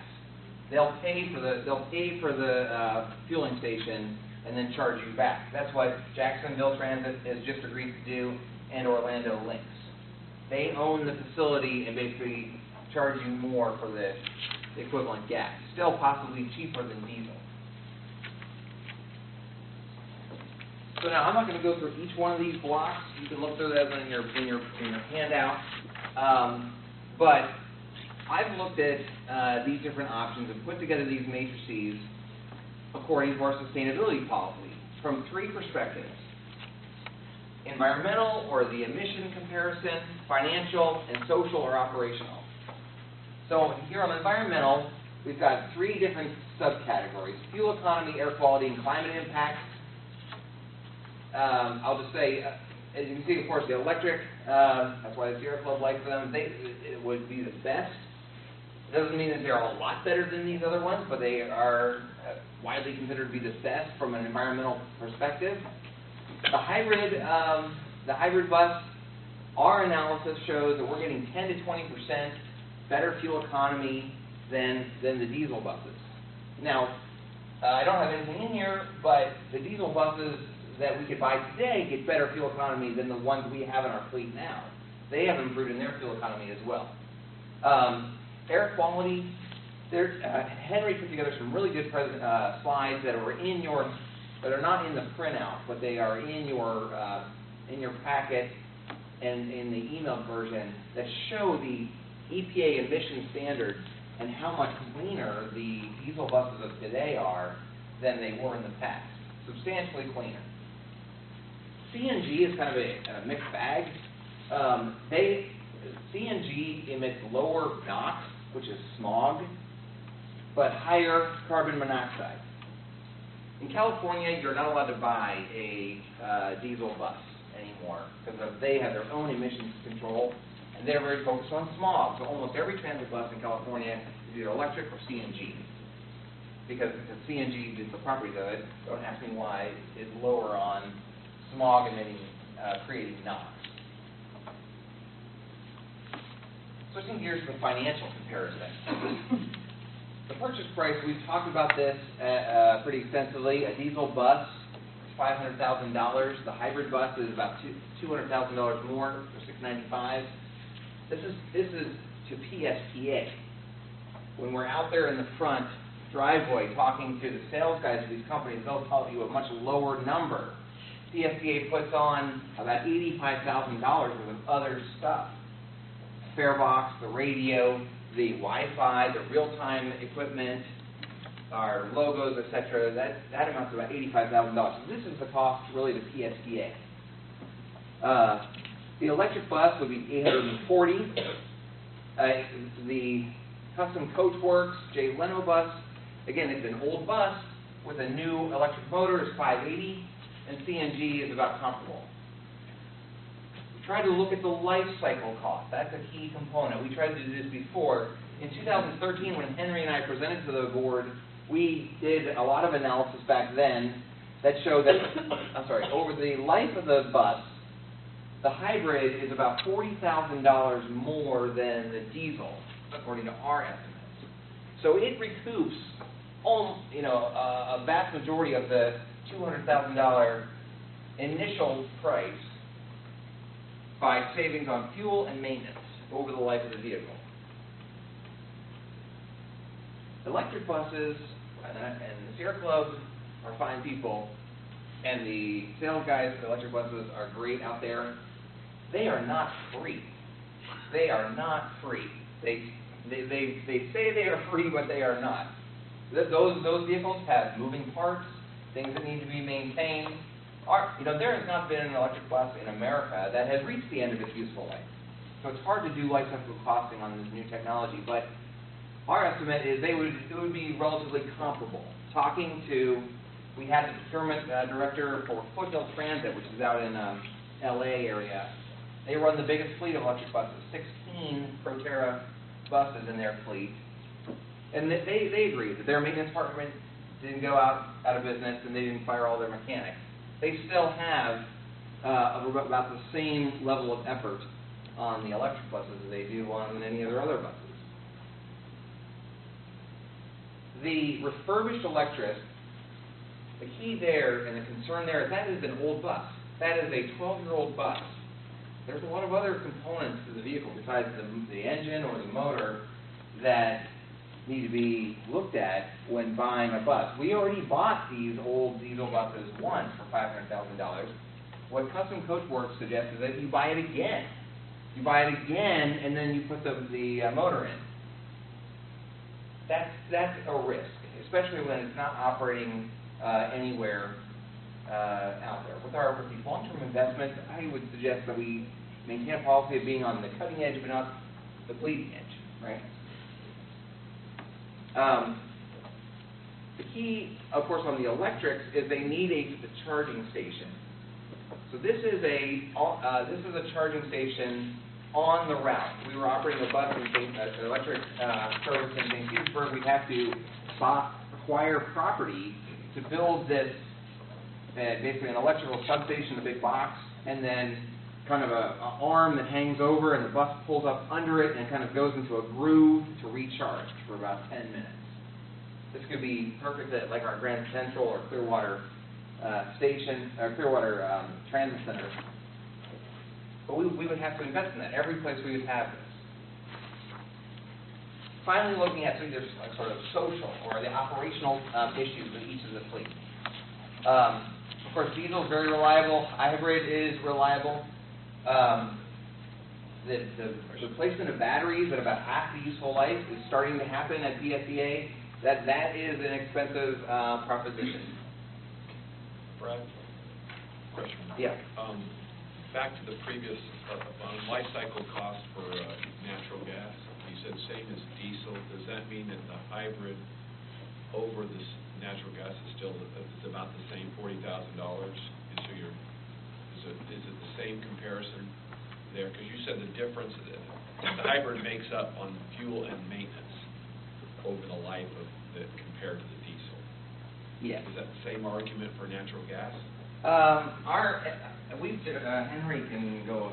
They'll pay for the fueling station and then charge you back. That's what Jacksonville Transit has just agreed to do, and Orlando Lynx. They own the facility and basically charge you more for the equivalent gas, still possibly cheaper than diesel. So now I'm not going to go through each one of these blocks. You can look through those in your handout. But I've looked at these different options and put together these matrices according to our sustainability policy from three perspectives: environmental, or the emission comparison, financial, and social or operational. So here on environmental, we've got three different subcategories: fuel economy, air quality, and climate impact. I'll just say, as you can see, of course, the electric, that's why the Sierra Club likes them, it would be the best. It doesn't mean that they're a lot better than these other ones, but they are widely considered to be the best from an environmental perspective. The hybrid bus, our analysis shows that we're getting 10 to 20% better fuel economy than the diesel buses. Now, I don't have anything in here, but the diesel buses that we could buy today get better fuel economy than the ones we have in our fleet now. They have improved in their fuel economy as well. Air quality, Henry put together some really good slides that are not in the printout, but they are in your packet and in the email version that show the EPA emission standards and how much cleaner the diesel buses of today are than they were in the past. Substantially cleaner. CNG is kind of a mixed bag. CNG emits lower NOx, which is smog, but higher carbon monoxide. In California, you're not allowed to buy a diesel bus anymore because they have their own emissions control, and they're very focused on smog. So almost every transit bus in California is either electric or CNG. Because the CNG, just the properties of it, don't ask me why, is lower on smog-emitting creating NOx. Switching gears to the financial comparison. The purchase price, we've talked about this pretty extensively. A diesel bus is $500,000. The hybrid bus is about $200,000 more, for $695,000. This is to PSPA. When we're out there in the front driveway talking to the sales guys of these companies, they'll tell you a much lower number. PSPA puts on about $85,000 worth of other stuff. Fare box, the radio, the Wi-Fi, the real-time equipment, our logos, etc. That amounts to about $85,000. So this is the cost really to PSPA. The electric bus would be $840,000. The custom Coachworks J. Leno bus, again, it's an old bus with a new electric motor, is $580,000, and CNG is about comparable. We tried to look at the life cycle cost. That's a key component. We tried to do this before. In 2013, when Henry and I presented to the board, we did a lot of analysis back then that showed that, over the life of the bus, the hybrid is about $40,000 more than the diesel, according to our estimates. So it recoups a vast majority of the $200,000 initial price by savings on fuel and maintenance over the life of the vehicle. Electric buses and the Sierra Club are fine people, and the sales guys for electric buses are great out there. They are not free. They are not free. They say they are free, but they are not. Those vehicles have moving parts, things that need to be maintained. There has not been an electric bus in America that has reached the end of its useful life. So it's hard to do life cycle costing on this new technology, but our estimate is it would be relatively comparable. We had the procurement director for Foothill Transit, which is out in LA area. They run the biggest fleet of electric buses, 16 Proterra buses in their fleet. And they agree that their maintenance department didn't go out of business and they didn't fire all their mechanics. They still have about the same level of effort on the electric buses as they do on any of their other buses. The refurbished electric, the key there and the concern there is that is an old bus. That is a 12-year-old bus. There's a lot of other components to the vehicle besides the engine or the motor that need to be looked at when buying a bus. We already bought these old diesel buses once for $500,000. What Custom Coachworks suggests is that you buy it again. You buy it again, and then you put the motor in. That's a risk, especially when it's not operating anywhere out there. With these long-term investments, I would suggest that we maintain a policy of being on the cutting edge, but not the bleeding edge, right? The key, of course, on the electrics is they need a charging station. So this is a charging station on the route. We were operating a bus in electric service in St. Petersburg. We'd have to acquire property to build this, basically an electrical substation, a big box, and then kind of an arm that hangs over, and the bus pulls up under it and kind of goes into a groove to recharge for about 10 minutes. This could be perfect at like our Grand Central or Clearwater station, or Clearwater Transit Center. But we would have to invest in that. Every place we would have this. Finally, looking at either sort of social or the operational issues with each of the fleets. Of course, diesel is very reliable. Hybrid is reliable. The replacement of batteries at about half the useful life is starting to happen at PSEA. That is an expensive proposition. Brad, question. Yeah. Back to the previous life cycle cost for natural gas. You said same as diesel. Does that mean that the hybrid over this natural gas is about the same, $40,000? And so is it the same comparison there? Because you said the difference the hybrid makes up on fuel and maintenance over the life of compared to the diesel. Yes. Is that the same argument for natural gas? Henry can go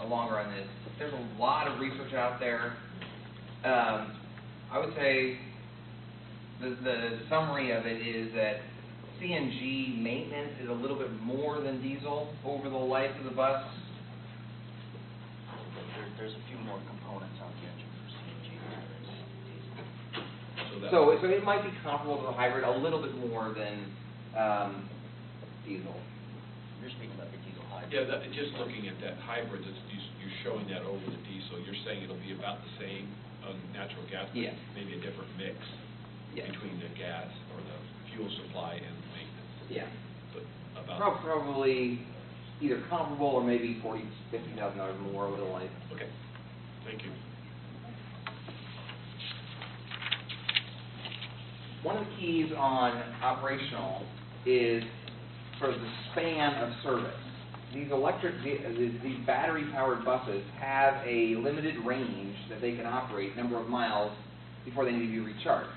longer on this. There's a lot of research out there. I would say the summary of it is that CNG maintenance is a little bit more than diesel over the life of the bus. There's a few more components on the engine for CNG than there is diesel. So it might be comparable to the hybrid, a little bit more than diesel. You're speaking about the diesel hybrid. Yeah, just looking at that hybrid, you're showing that over the diesel. You're saying it'll be about the same on natural gas, but Yes. maybe a different mix Yes. between the gas or the fuel supply and the maintenance. Yeah. But about Probably either comparable or maybe $50,000 more over the life. okay. Thank you. One of the keys on operational is sort of the span of service. These these battery-powered buses have a limited range that they can operate, number of miles, before they need to be recharged.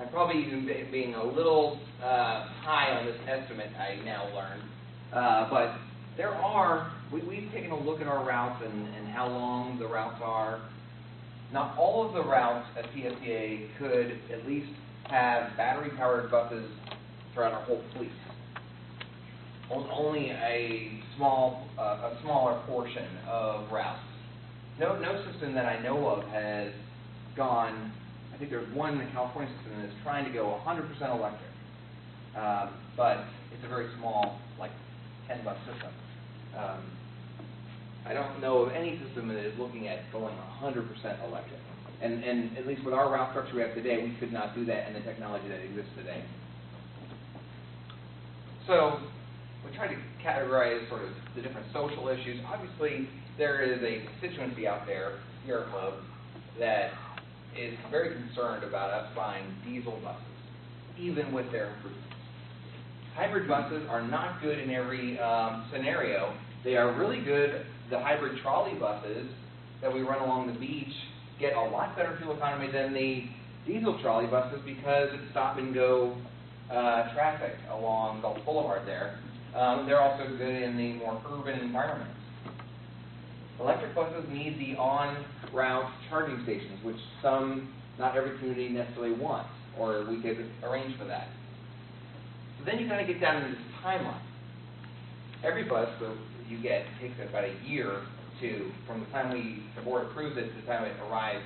I'm probably even being a little high on this estimate, I now learn, but we've taken a look at our routes and how long the routes are. Not all of the routes at PSCA could at least have battery-powered buses throughout our whole fleet. Only a smaller portion of routes. No system that I know of has gone. I think there's one in the California system that is trying to go 100% electric, but it's a very small, like 10-bus system. I don't know of any system that is looking at going 100% electric. And at least with our route structure we have today, we could not do that in the technology that exists today. So we try to categorize sort of the different social issues. Obviously, there is a constituency out there, Sierra Club, that is very concerned about us buying diesel buses, even with their improvements. Hybrid buses are not good in every scenario. They are really good. The hybrid trolley buses that we run along the beach get a lot better fuel economy than the diesel trolley buses because it's stop-and-go traffic along Gulf Boulevard there. They're also good in the more urban environments. Electric buses need the on-route charging stations, which not every community necessarily wants, or we could arrange for that. So then you kind of get down into this timeline. Every bus that you get takes about a year to, from the time the board approves it to the time it arrives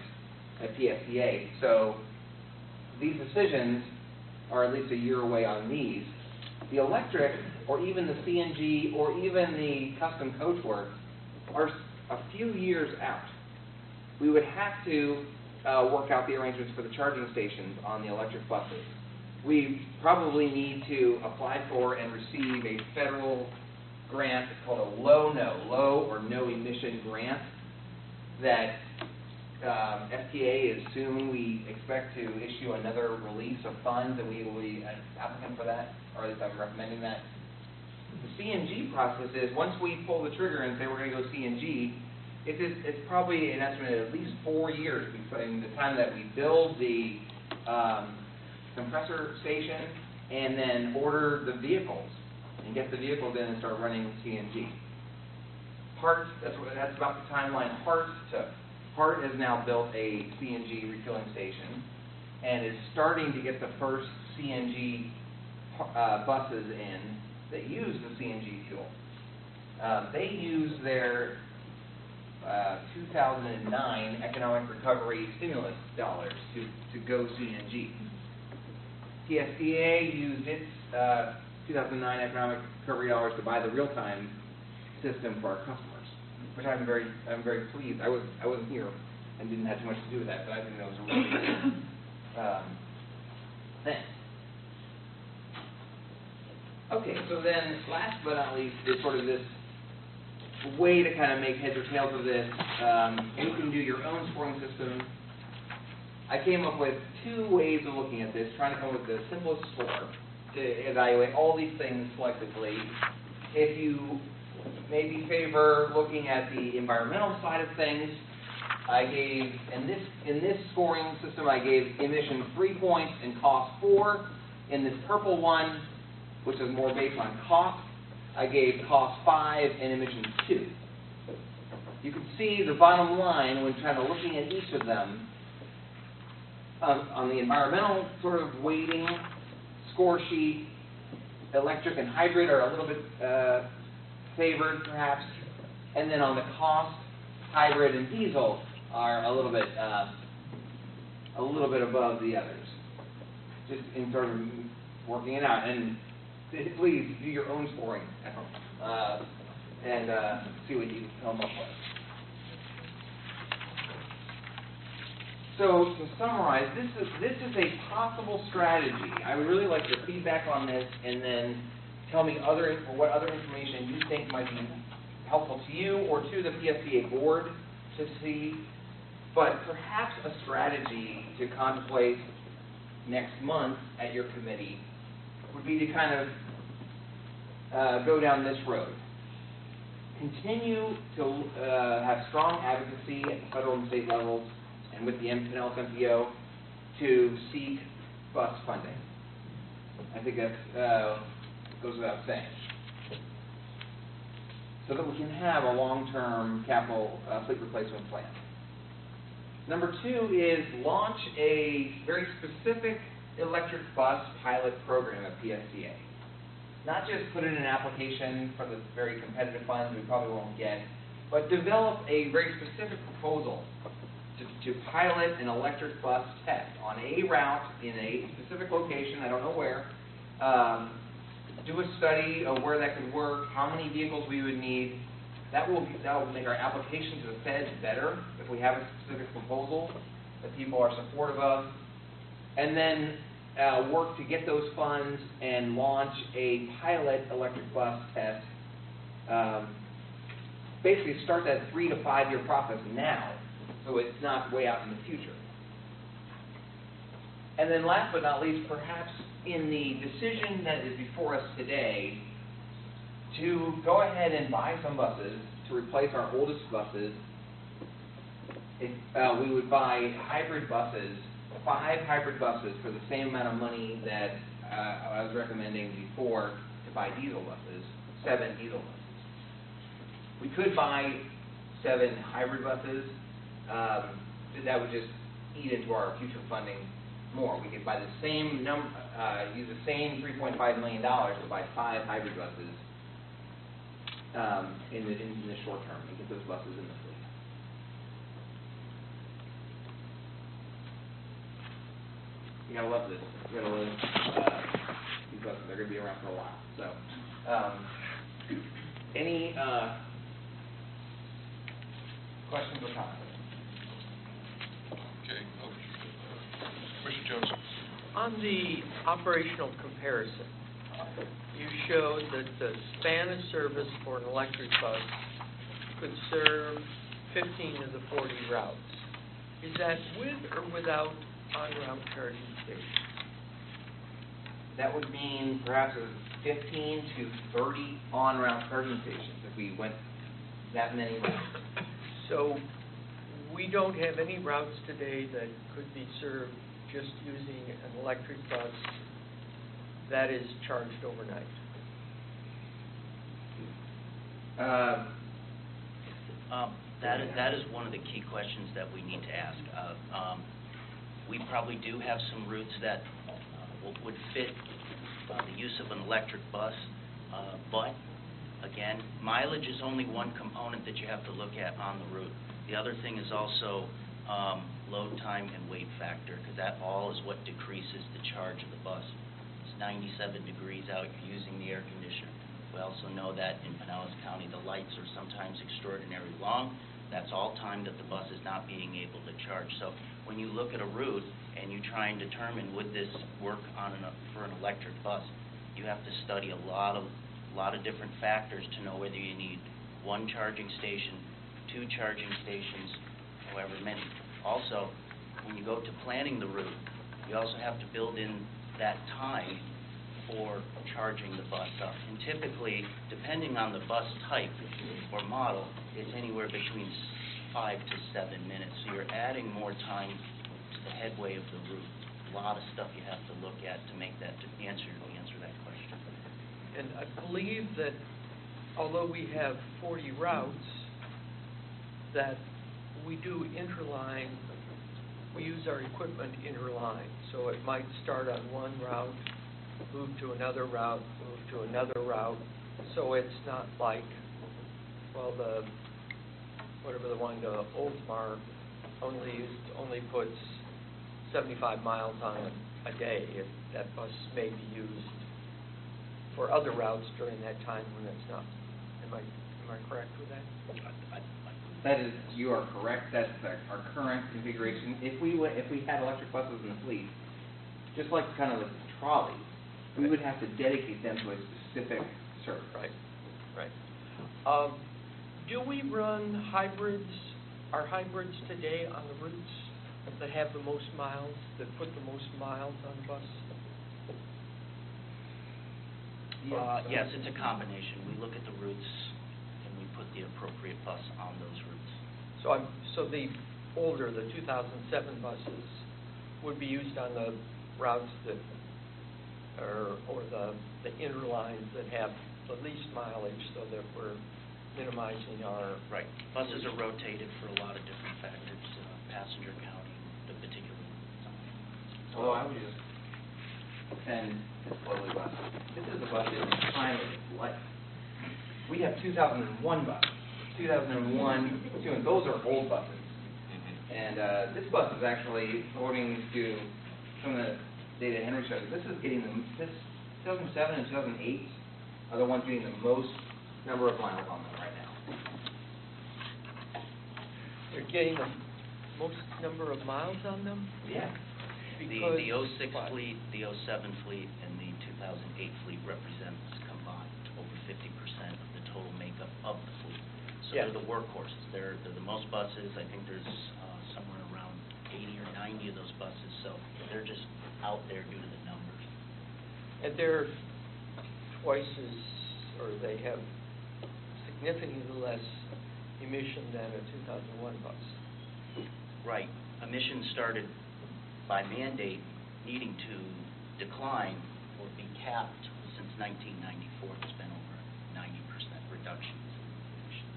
at PSCA. So these decisions are at least a year away on these. The electric, or even the CNG, or even the custom coach work are a few years out. We would have to work out the arrangements for the charging stations on the electric buses. We probably need to apply for and receive a federal grant called a low or no emission grant that FTA is soon. We expect to issue another release of funds, and we will be an applicant for that, or at least I'm recommending that. The CNG process is, once we pull the trigger and say we're going to go CNG, it's probably an estimate of at least 4 years between the time that we build the compressor station and then order the vehicles and get the vehicles in and start running CNG. Parts, that's about the timeline Hart took. Hart has now built a CNG refueling station and is starting to get the first CNG buses in that use the CNG fuel. They use their 2009 economic recovery stimulus dollars to go CNG. PSCA used its 2009 economic recovery dollars to buy the real-time system for our customers, which I'm very pleased. I wasn't here and didn't have too much to do with that, but I think that was a really good thing. Okay, so then last but not least is sort of this way to kind of make heads or tails of this. You can do your own scoring system. I came up with 2 ways of looking at this, trying to come up with the simplest score to evaluate all these things collectively. If you maybe favor looking at the environmental side of things, I gave, in this scoring system, I gave emission 3 points and cost 4. In this purple one, which is more based on cost. I gave cost 5 and emissions 2. You can see the bottom line when kind of looking at each of them. On the environmental sort of weighting score sheet, electric and hybrid are a little bit favored perhaps, and then on the cost, hybrid and diesel are a little bit above the others, just in sort of working it out. And please do your own scoring at home and see what you come up with. So to summarize, this is a possible strategy. I would really like your feedback on this, and then tell me what other information you think might be helpful to you or to the PSCA board to see. But perhaps a strategy to contemplate next month at your committee would be to kind of go down this road. Continue to have strong advocacy at the federal and state levels and with the Pinellas MPO to seek bus funding. I think that goes without saying. So that we can have a long-term capital fleet replacement plan. Number 2 is launch a very specific electric bus pilot program at PSCA. Not just put in an application for the very competitive funds we probably won't get, but develop a very specific proposal to pilot an electric bus test on a route in a specific location, I don't know where. Do a study of where that could work, how many vehicles we would need. That will make our application to the feds better if we have a specific proposal that people are supportive of. And then work to get those funds and launch a pilot electric bus test. Basically start that 3 to 5 year process now, so it's not way out in the future. And then last but not least, perhaps in the decision that is before us today, to go ahead and buy some buses to replace our oldest buses. We would buy hybrid buses, 5 hybrid buses for the same amount of money that I was recommending before to buy diesel buses, 7 diesel buses. We could buy 7 hybrid buses. That would just eat into our future funding more. We could buy the same use the same $3.5 million to buy 5 hybrid buses in the short term and get those buses in the fleet. You gotta love this. You gotta love these buses. They're gonna be around for a while. So, any questions or comments? Okay. Commissioner Jones. On the operational comparison, you showed that the span of service for an electric bus could serve 15 of the 40 routes. Is that with or without on-route charging stations? That would mean perhaps 15 to 30 on-route charging stations if we went that many routes. So we don't have any routes today that could be served just using an electric bus that is charged overnight. That is one of the key questions that we need to ask. We probably do have some routes that would fit the use of an electric bus, but again, mileage is only one component that you have to look at on the route. The other thing is also load time and weight factor, because that all is what decreases the charge of the bus. It's 97 degrees out, you're using the air conditioner. We also know that in Pinellas County, the lights are sometimes extraordinarily long. That's all time that the bus is not being able to charge. So when you look at a route and you try and determine would this work for an electric bus, you have to study a lot of different factors to know whether you need 1 charging station, 2 charging stations, however many. Also, when you go to planning the route, you also have to build in that time for charging the bus up. And typically, depending on the bus type or model, it's anywhere between 5 to 7 minutes. So you're adding more time to the headway of the route. A lot of stuff you have to look at to make that, to answer that question. And I believe that although we have 40 routes, that we do interline, we use our equipment interline. So it might start on one route, move to another route, move to another route. So it's not like, well, whatever the one to Oldsmar only puts 75 miles on a day. That bus may be used for other routes during that time when it's not. Am I correct with that? That is, you are correct. That's our current configuration. If we had electric buses in the fleet, just like kind of the trolleys, we would have to dedicate them to a specific service. Right. Do we run hybrids? Are hybrids today on the routes that have the most miles, that put the most miles on the bus? Yes, it's a combination. We look at the routes and we put the appropriate bus on those routes. So the older, the 2007 buses would be used on the routes that or the interlines that have the least mileage, so that we're minimizing our... Right. Buses are rotated for a lot of different factors, passenger counting, the particular... Although I would just defend this slowly bus. This is a bus in the time of its life. We have 2001 buses. 2001, those are old buses. And this bus is actually, according to some of the data Henry showed, this is getting this 2007 and 2008 are the ones getting the most number of miles on them right now. They're getting the most number of miles on them? Yeah. Because The 06 fleet, the 07 fleet, and the 2008 fleet represents combined over 50% of the total makeup of the fleet. So Yeah. they're the workhorses. They're the most buses. I think there's somewhere around 80 or 90 of those buses. So they're just out there due to the numbers. And they're twice as, or they have significantly less emission than a 2001 bus. Right. Emissions started by mandate needing to decline or be capped since 1994. There's been over a 90% reduction in emissions.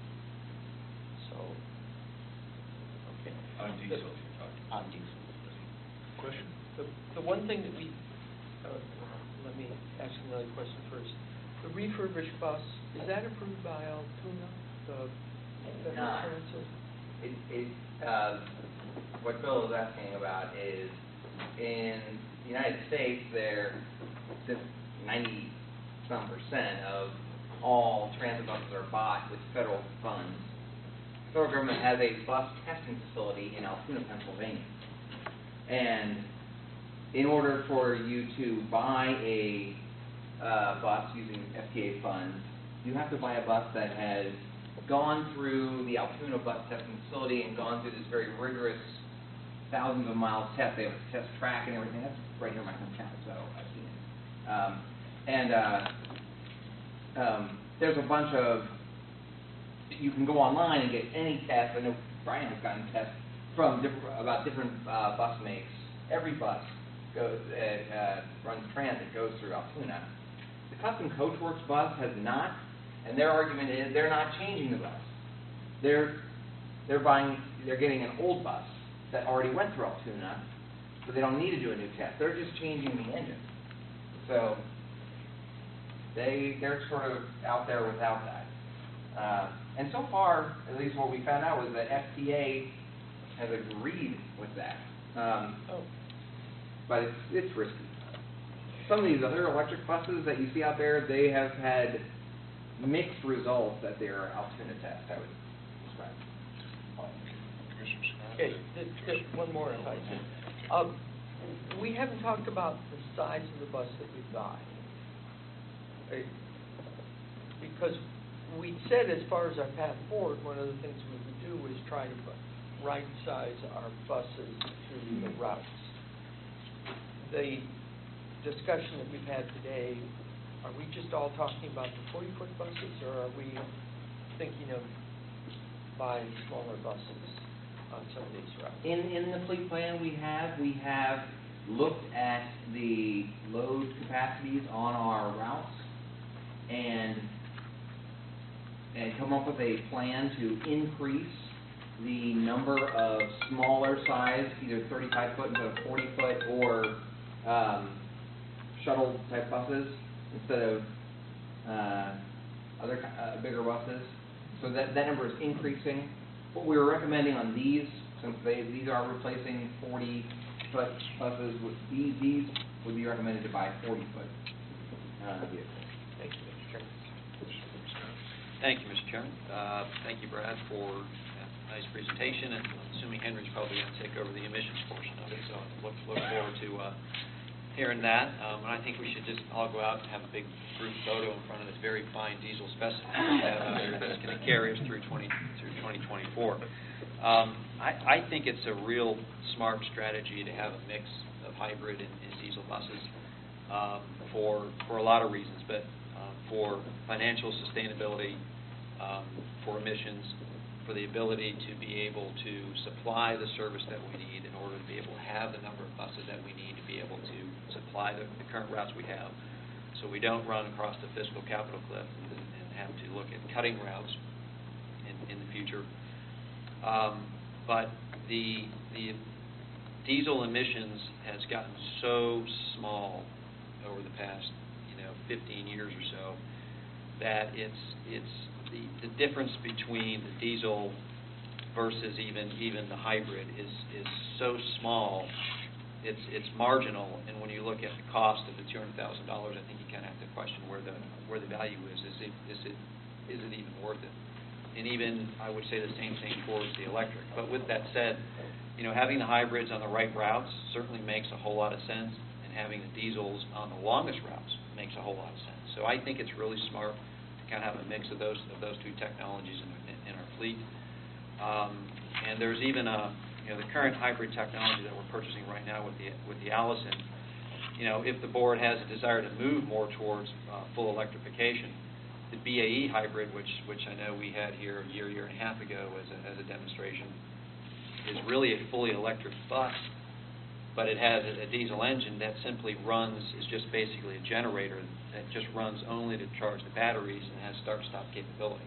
So, okay. On diesel, you're talking. On diesel. Question? The one thing that we, let me ask another question first. The refurbished bus, is that approved by Altoona, the federal Not. transit? What Bill is asking about is, in the United States, since 90-some% of all transit buses are bought with federal funds, the federal government has a bus testing facility in Altoona, Pennsylvania. And in order for you to buy a bus using FTA funds, you have to buy a bus that has gone through the Altoona bus testing facility and gone through this very rigorous thousands of miles test. They have a test track and everything. That's right here in my hometown, so I've seen it. There's a bunch of, you can go online and get any test. I know Brian has gotten tests from different bus makes. Every bus runs transit goes through Altoona. The Custom Coachworks bus has not, and their argument is they're not changing the bus. They're getting an old bus that already went through Altoona, so they don't need to do a new test. They're just changing the engine. So they're sort of out there without that. And so far, at least what we found out was that FTA has agreed with that. But it's risky. Some of these other electric buses that you see out there, they have had mixed results at their Altoona test, I would describe. Commissioner Scott? Okay, one more if I can. We haven't talked about the size of the bus that we buy. Because we said as far as our path forward, one of the things we would do is try to right-size our buses to the routes. The discussion that we've had today, are we just all talking about the 40-foot buses, or are we thinking of buying smaller buses on some of these routes? In the fleet plan we have looked at the load capacities on our routes, and come up with a plan to increase the number of smaller size, either 35-foot instead of 40-foot, or shuttle-type buses instead of other bigger buses. So that number is increasing. What we were recommending on these, since these are replacing 40-foot buses, these would be recommended to buy 40-foot vehicles. Thank you, Mr. Chairman. Thank you, Mr. Chairman. Thank you, Brad, for that nice presentation, and I'm assuming Henry's probably going to take over the emissions portion of it, so look forward to hearing that. And I think we should just all go out and have a big group photo in front of this very fine diesel specimen we have out here that's going to carry us through 2024. I think it's a real smart strategy to have a mix of hybrid and diesel buses for a lot of reasons, but for financial sustainability, for emissions, for the ability to be able to supply the service that we need in order to be able to have the number of buses that we need to be able to supply the current routes we have, so we don't run across the fiscal capital cliff and have to look at cutting routes in the future. But the diesel emissions has gotten so small over the past 15 years or so that it's the difference between the diesel versus even the hybrid is so small, it's marginal. And when you look at the cost of the $200,000, I think you kind of have to question where the value is. Is it even worth it? And even I would say the same thing towards the electric. But with that said, having the hybrids on the right routes certainly makes a whole lot of sense, and having the diesels on the longest routes makes a whole lot of sense. So I think it's really smart to kind of have a mix of those two technologies in our fleet. And there's even the current hybrid technology that we're purchasing right now with the Allison. If the board has a desire to move more towards full electrification, the BAE hybrid, which I know we had here a year and a half ago as a demonstration, is really a fully electric bus, but it has a diesel engine that simply is just basically a generator that just runs only to charge the batteries and has start-stop capability.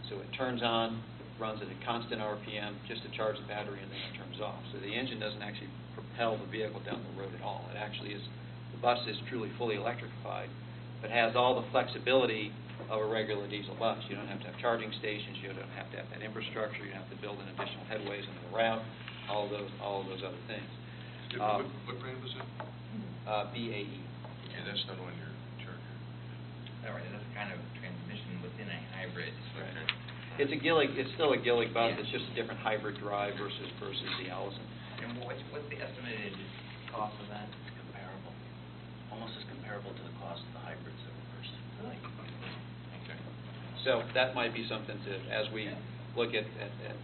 So it turns on, runs at a constant RPM just to charge the battery, and then it turns off. So the engine doesn't actually propel the vehicle down the road at all. It actually is, the bus is truly fully electrified, but has all the flexibility of a regular diesel bus. You don't have to have charging stations, you don't have to have that infrastructure, you don't have to build in additional headways into the route, all of those other things. What brand was it? BAE. Okay, that's not on your chart here. All right, and that's kind of transmission within a hybrid structure. It's still a Gillig bus. Yeah. It's just a different hybrid drive versus the Allison. And what's the estimated cost of that? It's comparable, almost as comparable to the cost of the hybrids that we're purchasing. Really? Okay. So that might be something to, as we look at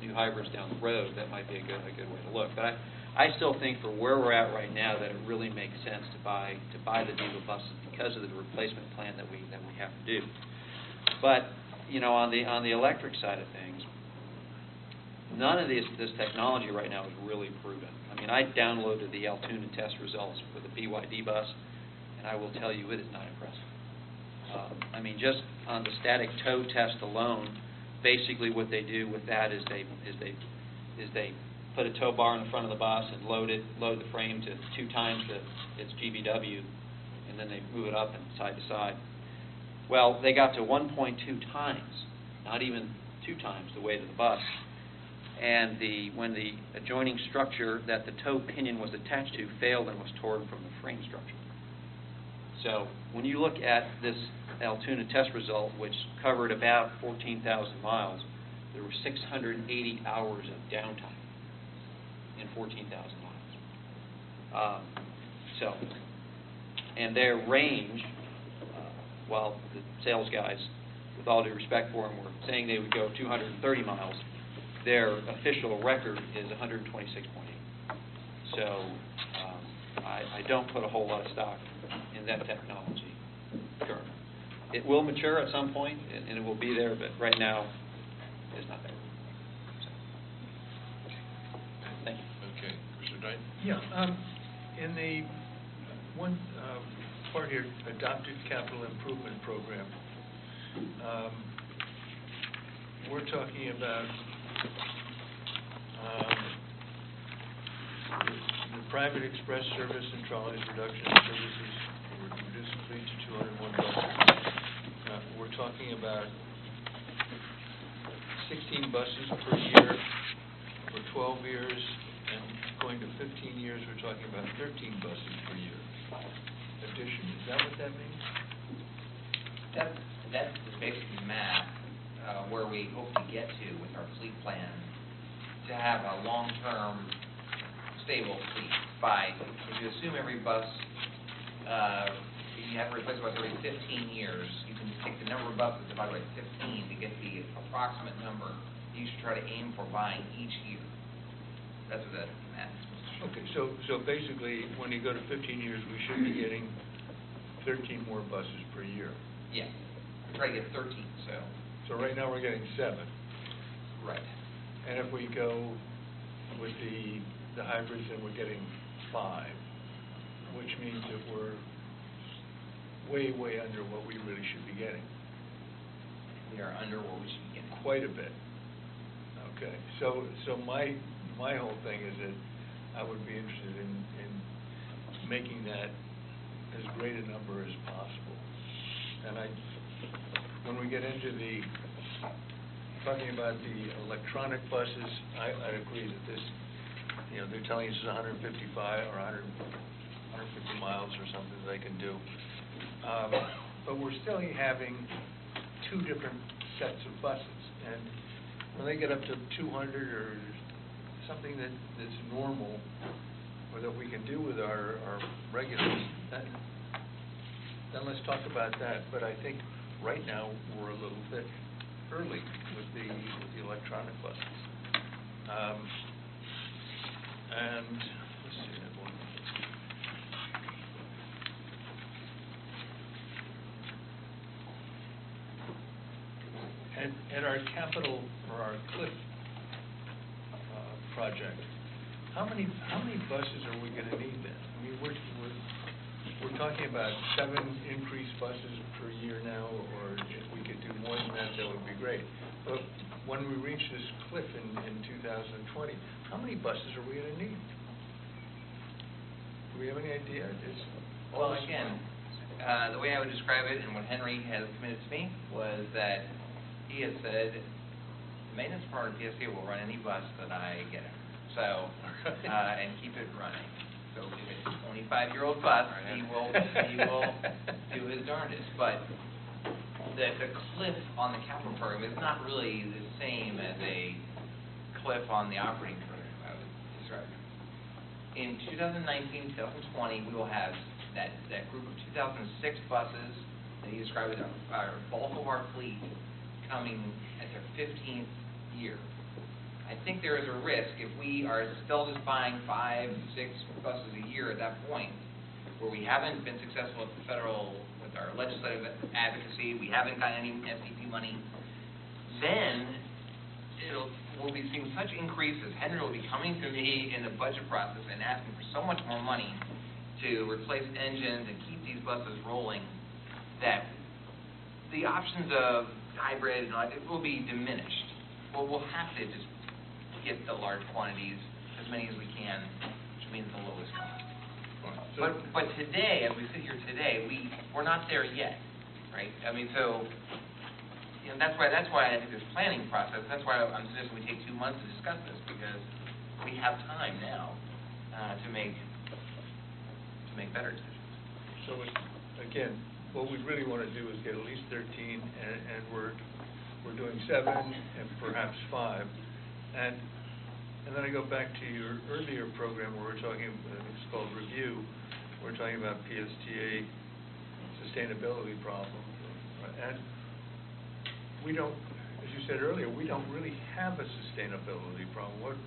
new hybrids down the road, that might be a good way to look. But I still think for where we're at right now that it really makes sense to buy the diesel buses because of the replacement plan that we have to do. But on the electric side of things, none of this technology right now is really proven. I mean, I downloaded the Altoona test results for the BYD bus, and I will tell you it is not impressive. I mean, just on the static tow test alone, basically what they do with that is they put a tow bar in the front of the bus and load the frame to 2 times its GVW, and then they move it up and side to side. Well, they got to 1.2 times, not even 2 times the weight of the bus. And when the adjoining structure that the tow pinion was attached to failed and was torn from the frame structure. So when you look at this Altoona test result, which covered about 14,000 miles, there were 680 hours of downtime in 14,000 miles. And their range, while the sales guys, with all due respect for them, were saying they would go 230 miles, their official record is 126.8. So I don't put a whole lot of stock in that technology currently. It will mature at some point, and it will be there, but right now, it's not there. So, thank you. Okay, Mr. Knight? Yeah, in the one part here, Adopted Capital Improvement Program, We're talking about the private express service and trolleys reduction in services, reduce the fleet to 201 buses. We're talking about 16 buses per year for 12 years, and going to 15 years, we're talking about 13 buses per year addition. Is that what that means? That's basically math, where we hope to get to with our fleet plan, to have a long-term, stable fleet. If you assume every bus, you have to replace about every 15 years, you can take the number of buses divided by 15 to get the approximate number you should try to aim for buying each year. That's what that math is supposed to show. Okay, so basically, when you go to 15 years, we should be getting 13 more buses per year. Yeah, we try to get 13, so. So right now, we're getting 7. Right. And if we go with the hybrids, then we're getting 5, which means that we're way under what we really should be getting. We are under what we should be getting. Quite a bit. Okay, so my whole thing is that I would be interested in making that as great a number as possible. And when we get into talking about the electronic buses, I agree that this, they're telling us it's 155 or 150 miles or something they can do. But we're still having 2 different sets of buses. And when they get up to 200 or something that's normal, or that we can do with our regulars, then let's talk about that. But I think right now we're a little bit early with the electronic buses. And let's see that one. And our capital, or our cliff project, how many buses are we going to need then? I mean, we're talking about 7 increased buses per year now, or if we could do more than that, that would be great. But when we reach this cliff in 2020, how many buses are we going to need? Do we have any idea? Well, again, the way I would describe it, and what Henry has committed to me, was that he has said, the maintenance part of PSC will run any bus that I get him. So, and keep it running. So if it's a 25-year-old bus, he will do his darndest. But the cliff on the capital program is not really the same as a cliff on the operating program, I would describe it. In 2019, 2020, we will have that group of 2006 buses that he described as our bulk of our fleet coming at their 15th year. I think there is a risk if we are still just buying 5, 6 buses a year at that point, where we haven't been successful at the federal, with our legislative advocacy, we haven't gotten any SDP money, then we'll be seeing such increases. Henry will be coming to me in the budget process and asking for so much more money to replace engines and keep these buses rolling, that the options of hybrid and all that will be diminished. Well, we'll have to just get the large quantities, as many as we can, which means the lowest cost. But today, as we sit here today, we're not there yet, right? I mean, so that's why I think this planning process. That's why I'm suggesting we take 2 months to discuss this, because we have time now to make better decisions. So again, what we really want to do is get at least 13, and we're doing 7 and perhaps 5. And then I go back to your earlier program where we're talking, it's called Review, we're talking about PSTA sustainability problems. And we don't, as you said earlier, we don't really have a sustainability problem.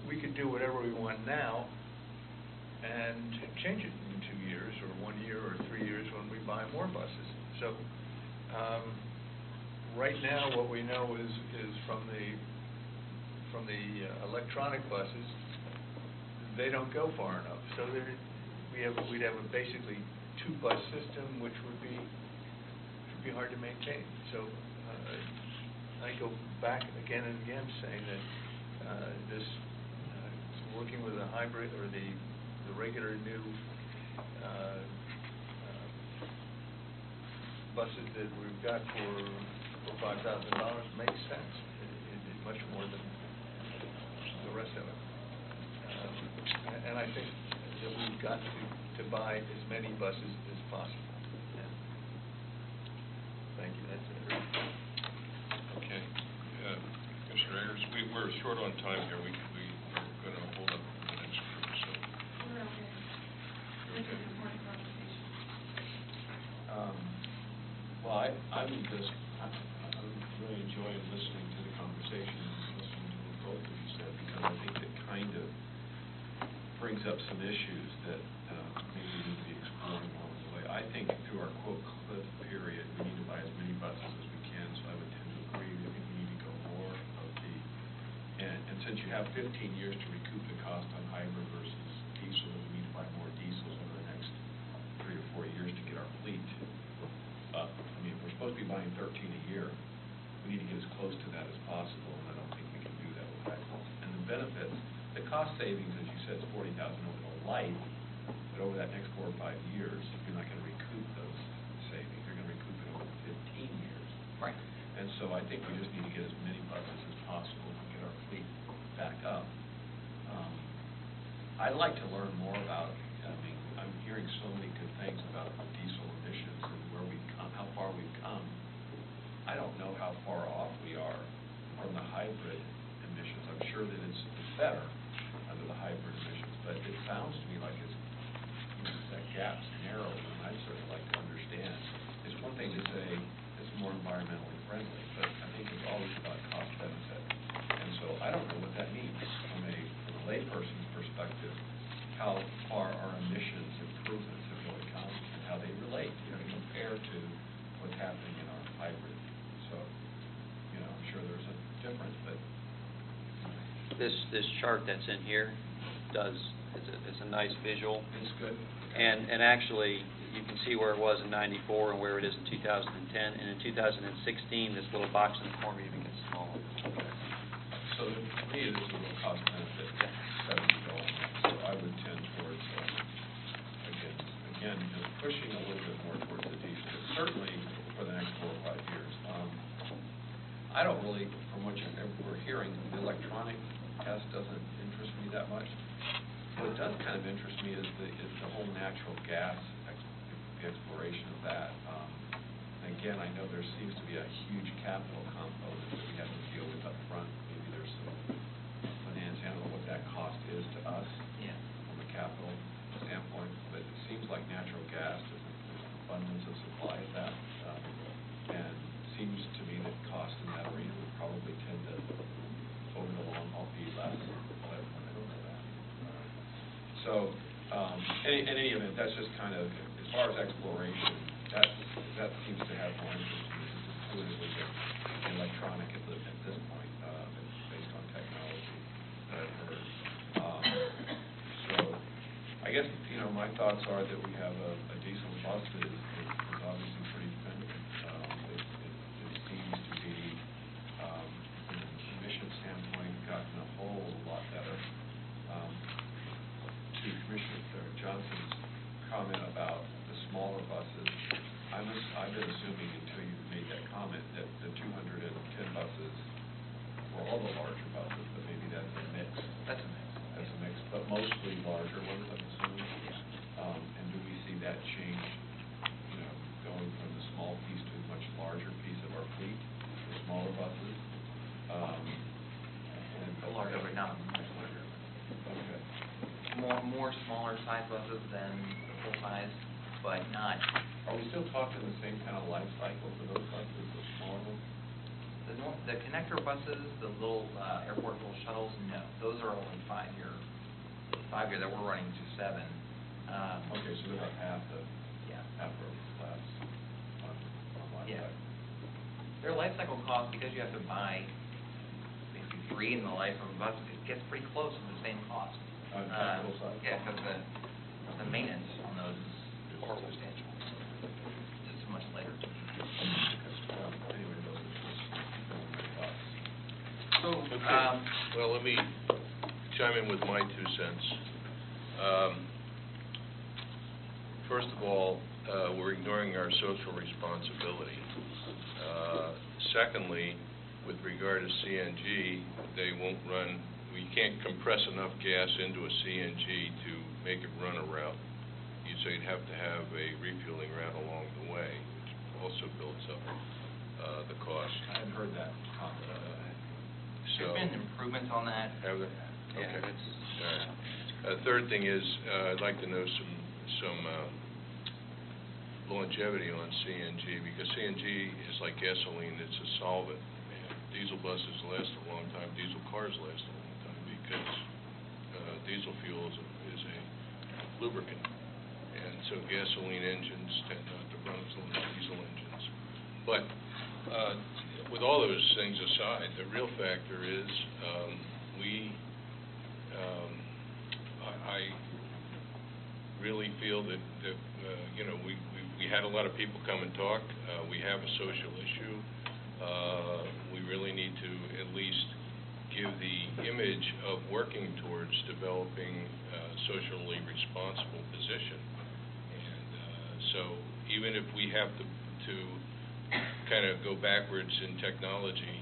We could do whatever we want now and change it in 2 years or 1 year or 3 years when we buy more buses. So right now what we know is from the electronic buses, they don't go far enough. So we'd have a basically 2-bus system, which would be could be hard to maintain. So I go back again and again saying that this working with a hybrid or the regular new buses that we've got for $5,000 makes sense. It is much more than the rest of it. And I think that we've got to buy as many buses as possible. Thank you, that's it. Okay. Commissioner Ayers, we're short on time here. We're going to hold up the next group, so. We're okay. You're This is okay. an important conversation. Well, I'm really enjoying listening to the conversation, listening to what both of you said, because I think it kind of brings up some issues that maybe need to be explored along the way. I think through our quote cliff period, we need to buy as many buses as we can, so I would tend to agree that we need to go more of the, and since you have 15 years to recoup the cost on hybrid versus diesel, then we need to buy more diesels over the next 3 or 4 years to get our fleet up. I mean, if we're supposed to be buying 13 a year, we need to get as close to that as possible, and I don't think we can do that with hybrid. And the benefits, the cost savings, as you said, is $40,000 over the life, but over that next 4 or 5 years, you're not going to recoup those savings. You're going to recoup it over 15 years. Right. And so I think we just need to get as many buses as possible and get our fleet back up. I'd like to learn more about, I mean, I'm hearing so many good things about the diesel emissions and where we've come, how far we've come. I don't know how far off we are from the hybrid emissions. I'm sure that it's better under the hybrid emissions, but it sounds to me like it's, that gap's narrow, and I'd certainly like to understand. It's one thing to say it's more environmentally friendly, but I think it's always about cost benefit. And so I don't know what that means from a layperson's perspective, how far our emissions improvements have really come and how they relate, compared to what's happening in our hybrid. So, I'm sure there's a difference, but. This chart that's in here it's a nice visual. It's good. And actually, you can see where it was in '94 and where it is in 2010. And in 2016, this little box in the corner even gets smaller. Okay. So to me, this is a real cost benefit study going on. So I would tend towards, again, just pushing a little bit more towards the diesel, but certainly for the next 4 or 5 years. I don't really, from what we're hearing, the electronic test doesn't interest me that much. What does kind of interest me is the whole natural gas, the exploration of that. Again, I know there seems to be a huge capital component that we have to deal with up front. Maybe there's some finance. I don't know what that cost is to us from a capital standpoint, but it seems like natural gas, there's an abundance of supply of that. And it seems to me that cost in that arena would probably tend to, over the long haul, be less, but I don't know that. So, in any event, that's just kind of, as far as exploration, that seems to have more interest to me, just intuitively than electronic at this point, based on technology that I've heard. So, I guess, my thoughts are that we have a diesel bus that is obviously pretty dependable. It seems to be, from an emission standpoint, gotten a whole lot better. To Commissioner Johnson's comment about the smaller buses, I've been assuming until you made that comment that the 210 buses were all the larger buses, but maybe that's a mix. That's a mix. That's a mix, but mostly larger ones, I'm assuming. And do we see that change, going from the small piece to a much larger piece of our fleet, the smaller buses? A larger, but not much larger. Okay. More smaller size buses than the full size, but not. Are we still talking the same kind of life cycle for those buses, the smaller ones? The connector buses, the little airport little shuttles, no, those are only 5 year that we're running to 7. Okay, so they're about half the class on life Yeah. cycle. Their life cycle cost, because you have to buy basically 3 in the life of a bus, it gets pretty close to the same cost. On capital side? Yeah, because the maintenance on those is substantial. Just so much later. Well, let me chime in with my 2 cents. First of all, we're ignoring our social responsibility. Secondly, with regard to CNG, they won't run, we can't compress enough gas into a CNG to make it run a route. So you'd have to have a refueling route along the way, which also builds up the cost. I hadn't heard that comment. There's been improvements on that. Have there? Yeah, Okay. that's- All right. Third thing is, I'd like to know some longevity on CNG, because CNG is like gasoline, it's a solvent. And diesel buses last a long time, diesel cars last a long time, because diesel fuel is a lubricant. And so gasoline engines tend not to run as long as diesel engines. But with all those things aside, the real factor is I really feel that we had a lot of people come and talk. We have a social issue. We really need to at least give the image of working towards developing a socially responsible position. And so even if we have to kind of go backwards in technology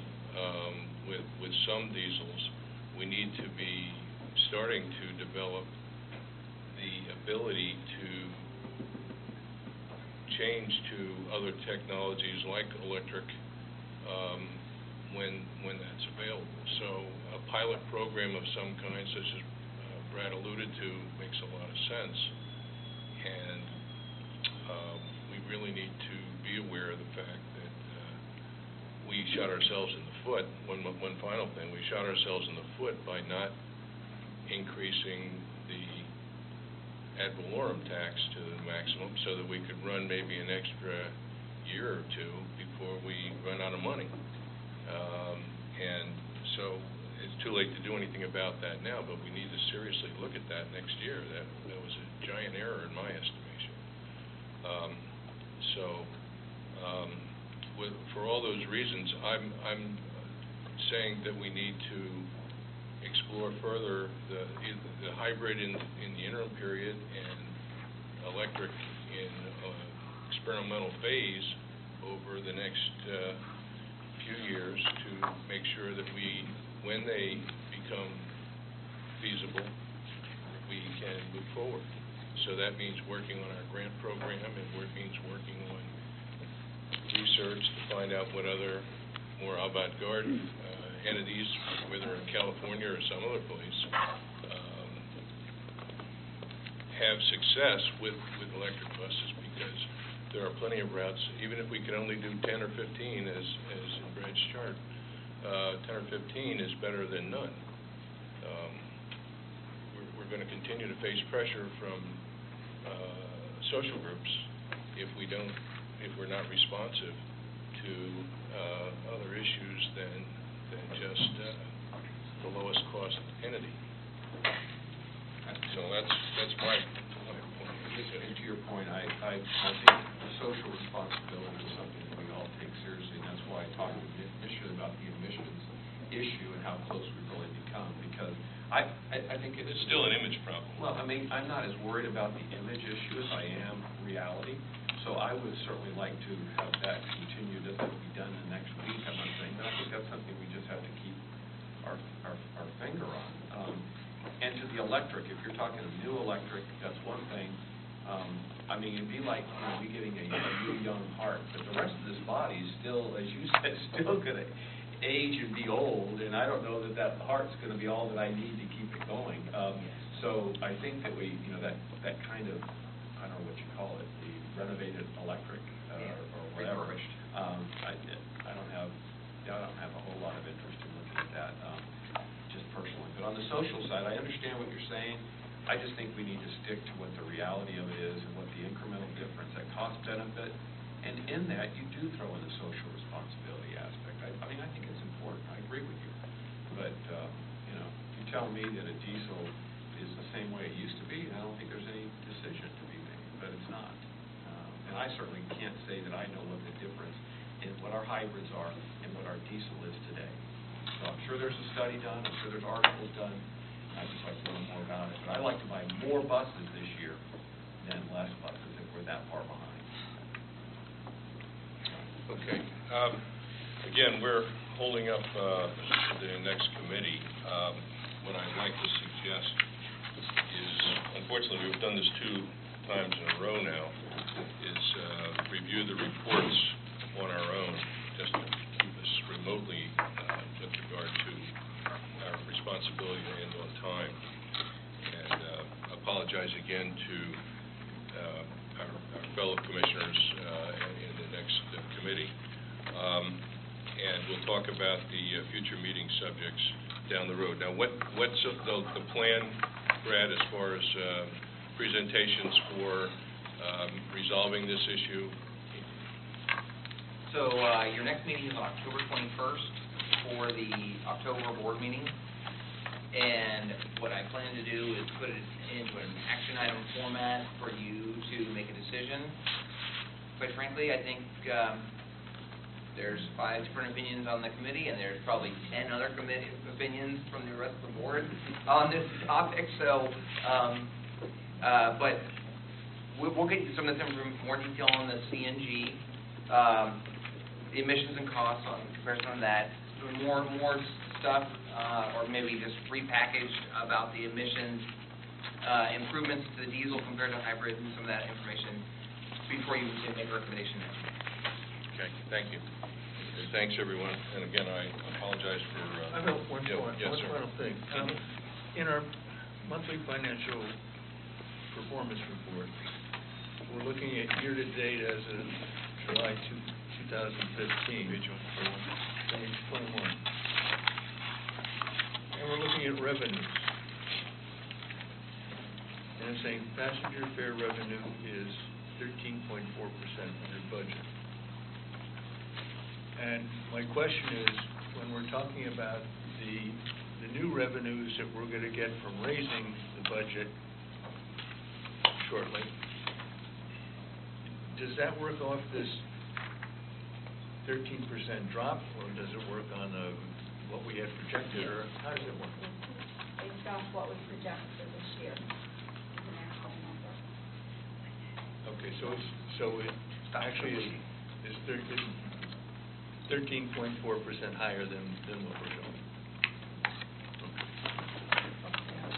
with some diesels, we need to be starting to develop the ability to change to other technologies like electric when that's available. So a pilot program of some kind, such as Brad alluded to, makes a lot of sense. And we really need to be aware of the fact that we shot ourselves in the foot. One final thing, we shot ourselves in the foot by not increasing the ad valorem tax to the maximum so that we could run maybe an extra year or two before we run out of money. And so it's too late to do anything about that now, but we need to seriously look at that next year. That was a giant error in my estimation. For all those reasons, I'm saying that we need to explore further the hybrid in the interim period and electric in experimental phase over the next few years to make sure that when they become feasible, we can move forward. So that means working on our grant program, and it means working on research to find out what other more avant-garde entities, whether in California or some other place, have success with electric buses, because there are plenty of routes. Even if we could only do 10 or 15, as in Brad's chart, 10 or 15 is better than none. We're going to continue to face pressure from social groups if we're not responsive to other issues than just the lowest cost entity. So that's my point. And to your point, I think the social responsibility is something that we all take seriously, and that's why I talked initially about the emissions issue and how close we've really become, because I think It's still an image problem. Well, I mean, I'm not as worried about the image issue as I am reality, so I would certainly like to have that continue. Doesn't have to be done in the next week, I'm not saying, but I think that's something we just have to keep our finger on. And to the electric, if you're talking a new electric, that's one thing. I mean, it'd be like me getting a new young heart, but the rest of this body is still, as you said, still going to age and be old, and I don't know that heart's going to be all that I need to keep it going. So I think that we, that kind of, I don't know what you call it, the renovated electric or whatever. I don't have a whole lot of interest in looking at that, just personally. But on the social side, I understand what you're saying. I just think we need to stick to what the reality of it is and what the incremental difference, that cost benefit, and in that you do throw in the social responsibility aspect. I mean, I think it's important. I agree with you. But you tell me that a diesel is the same way it used to be, and I don't think there's any decision to be made, but it's not. And I certainly can't say that I know what the difference in what our hybrids are and what our diesel is today. So I'm sure there's a study done, I'm sure there's articles done, I'd just like to learn more about it. But I'd like to buy more buses this year than less buses if we're that far behind. Okay. Again, we're holding up the next committee. What I'd like to suggest is, unfortunately, we've done this 2 times in a row now, is review the reports on our own, just to keep us remotely with regard to our responsibility to end on time. And apologize again to our fellow commissioners in the next committee. And we'll talk about the future meeting subjects down the road. Now, what's the plan, Brad, as far as presentations for resolving this issue? So your next meeting is on October 21st for the October board meeting. And what I plan to do is put it into an action item format for you to make a decision. Quite frankly, I think there's 5 different opinions on the committee, and there's probably 10 other committee opinions from the rest of the board on this topic. So, but we'll get you some of this more detail on the CNG, the emissions and costs on comparison on that, more stuff, or maybe just repackaged about the emissions, improvements to the diesel compared to hybrid, and some of that information before you make a recommendation next week. Okay, thank you. Thanks, everyone. And again, I apologize for... I have one yes, sir. final thing. In our monthly financial performance report, we're looking at year-to-date as of July 2015. Page 21. And we're looking at revenues. And it's saying passenger fare revenue is 13.4% under budget. And my question is, when we're talking about the new revenues that we're going to get from raising the budget shortly, does that work off this 13% drop, or does it work on what we had projected, or how does it work? Based off what we project for this year, is an actual number. Okay, so it actually is 13.4% higher than what we're showing.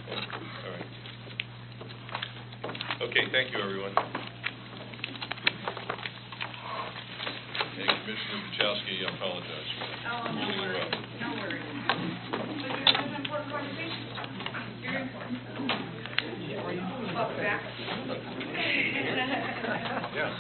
All right. Okay, thank you, everyone. And Commissioner Buchowski, I apologize for No worries. No worries. But you're an important conversation. Very important. Welcome back. Yeah.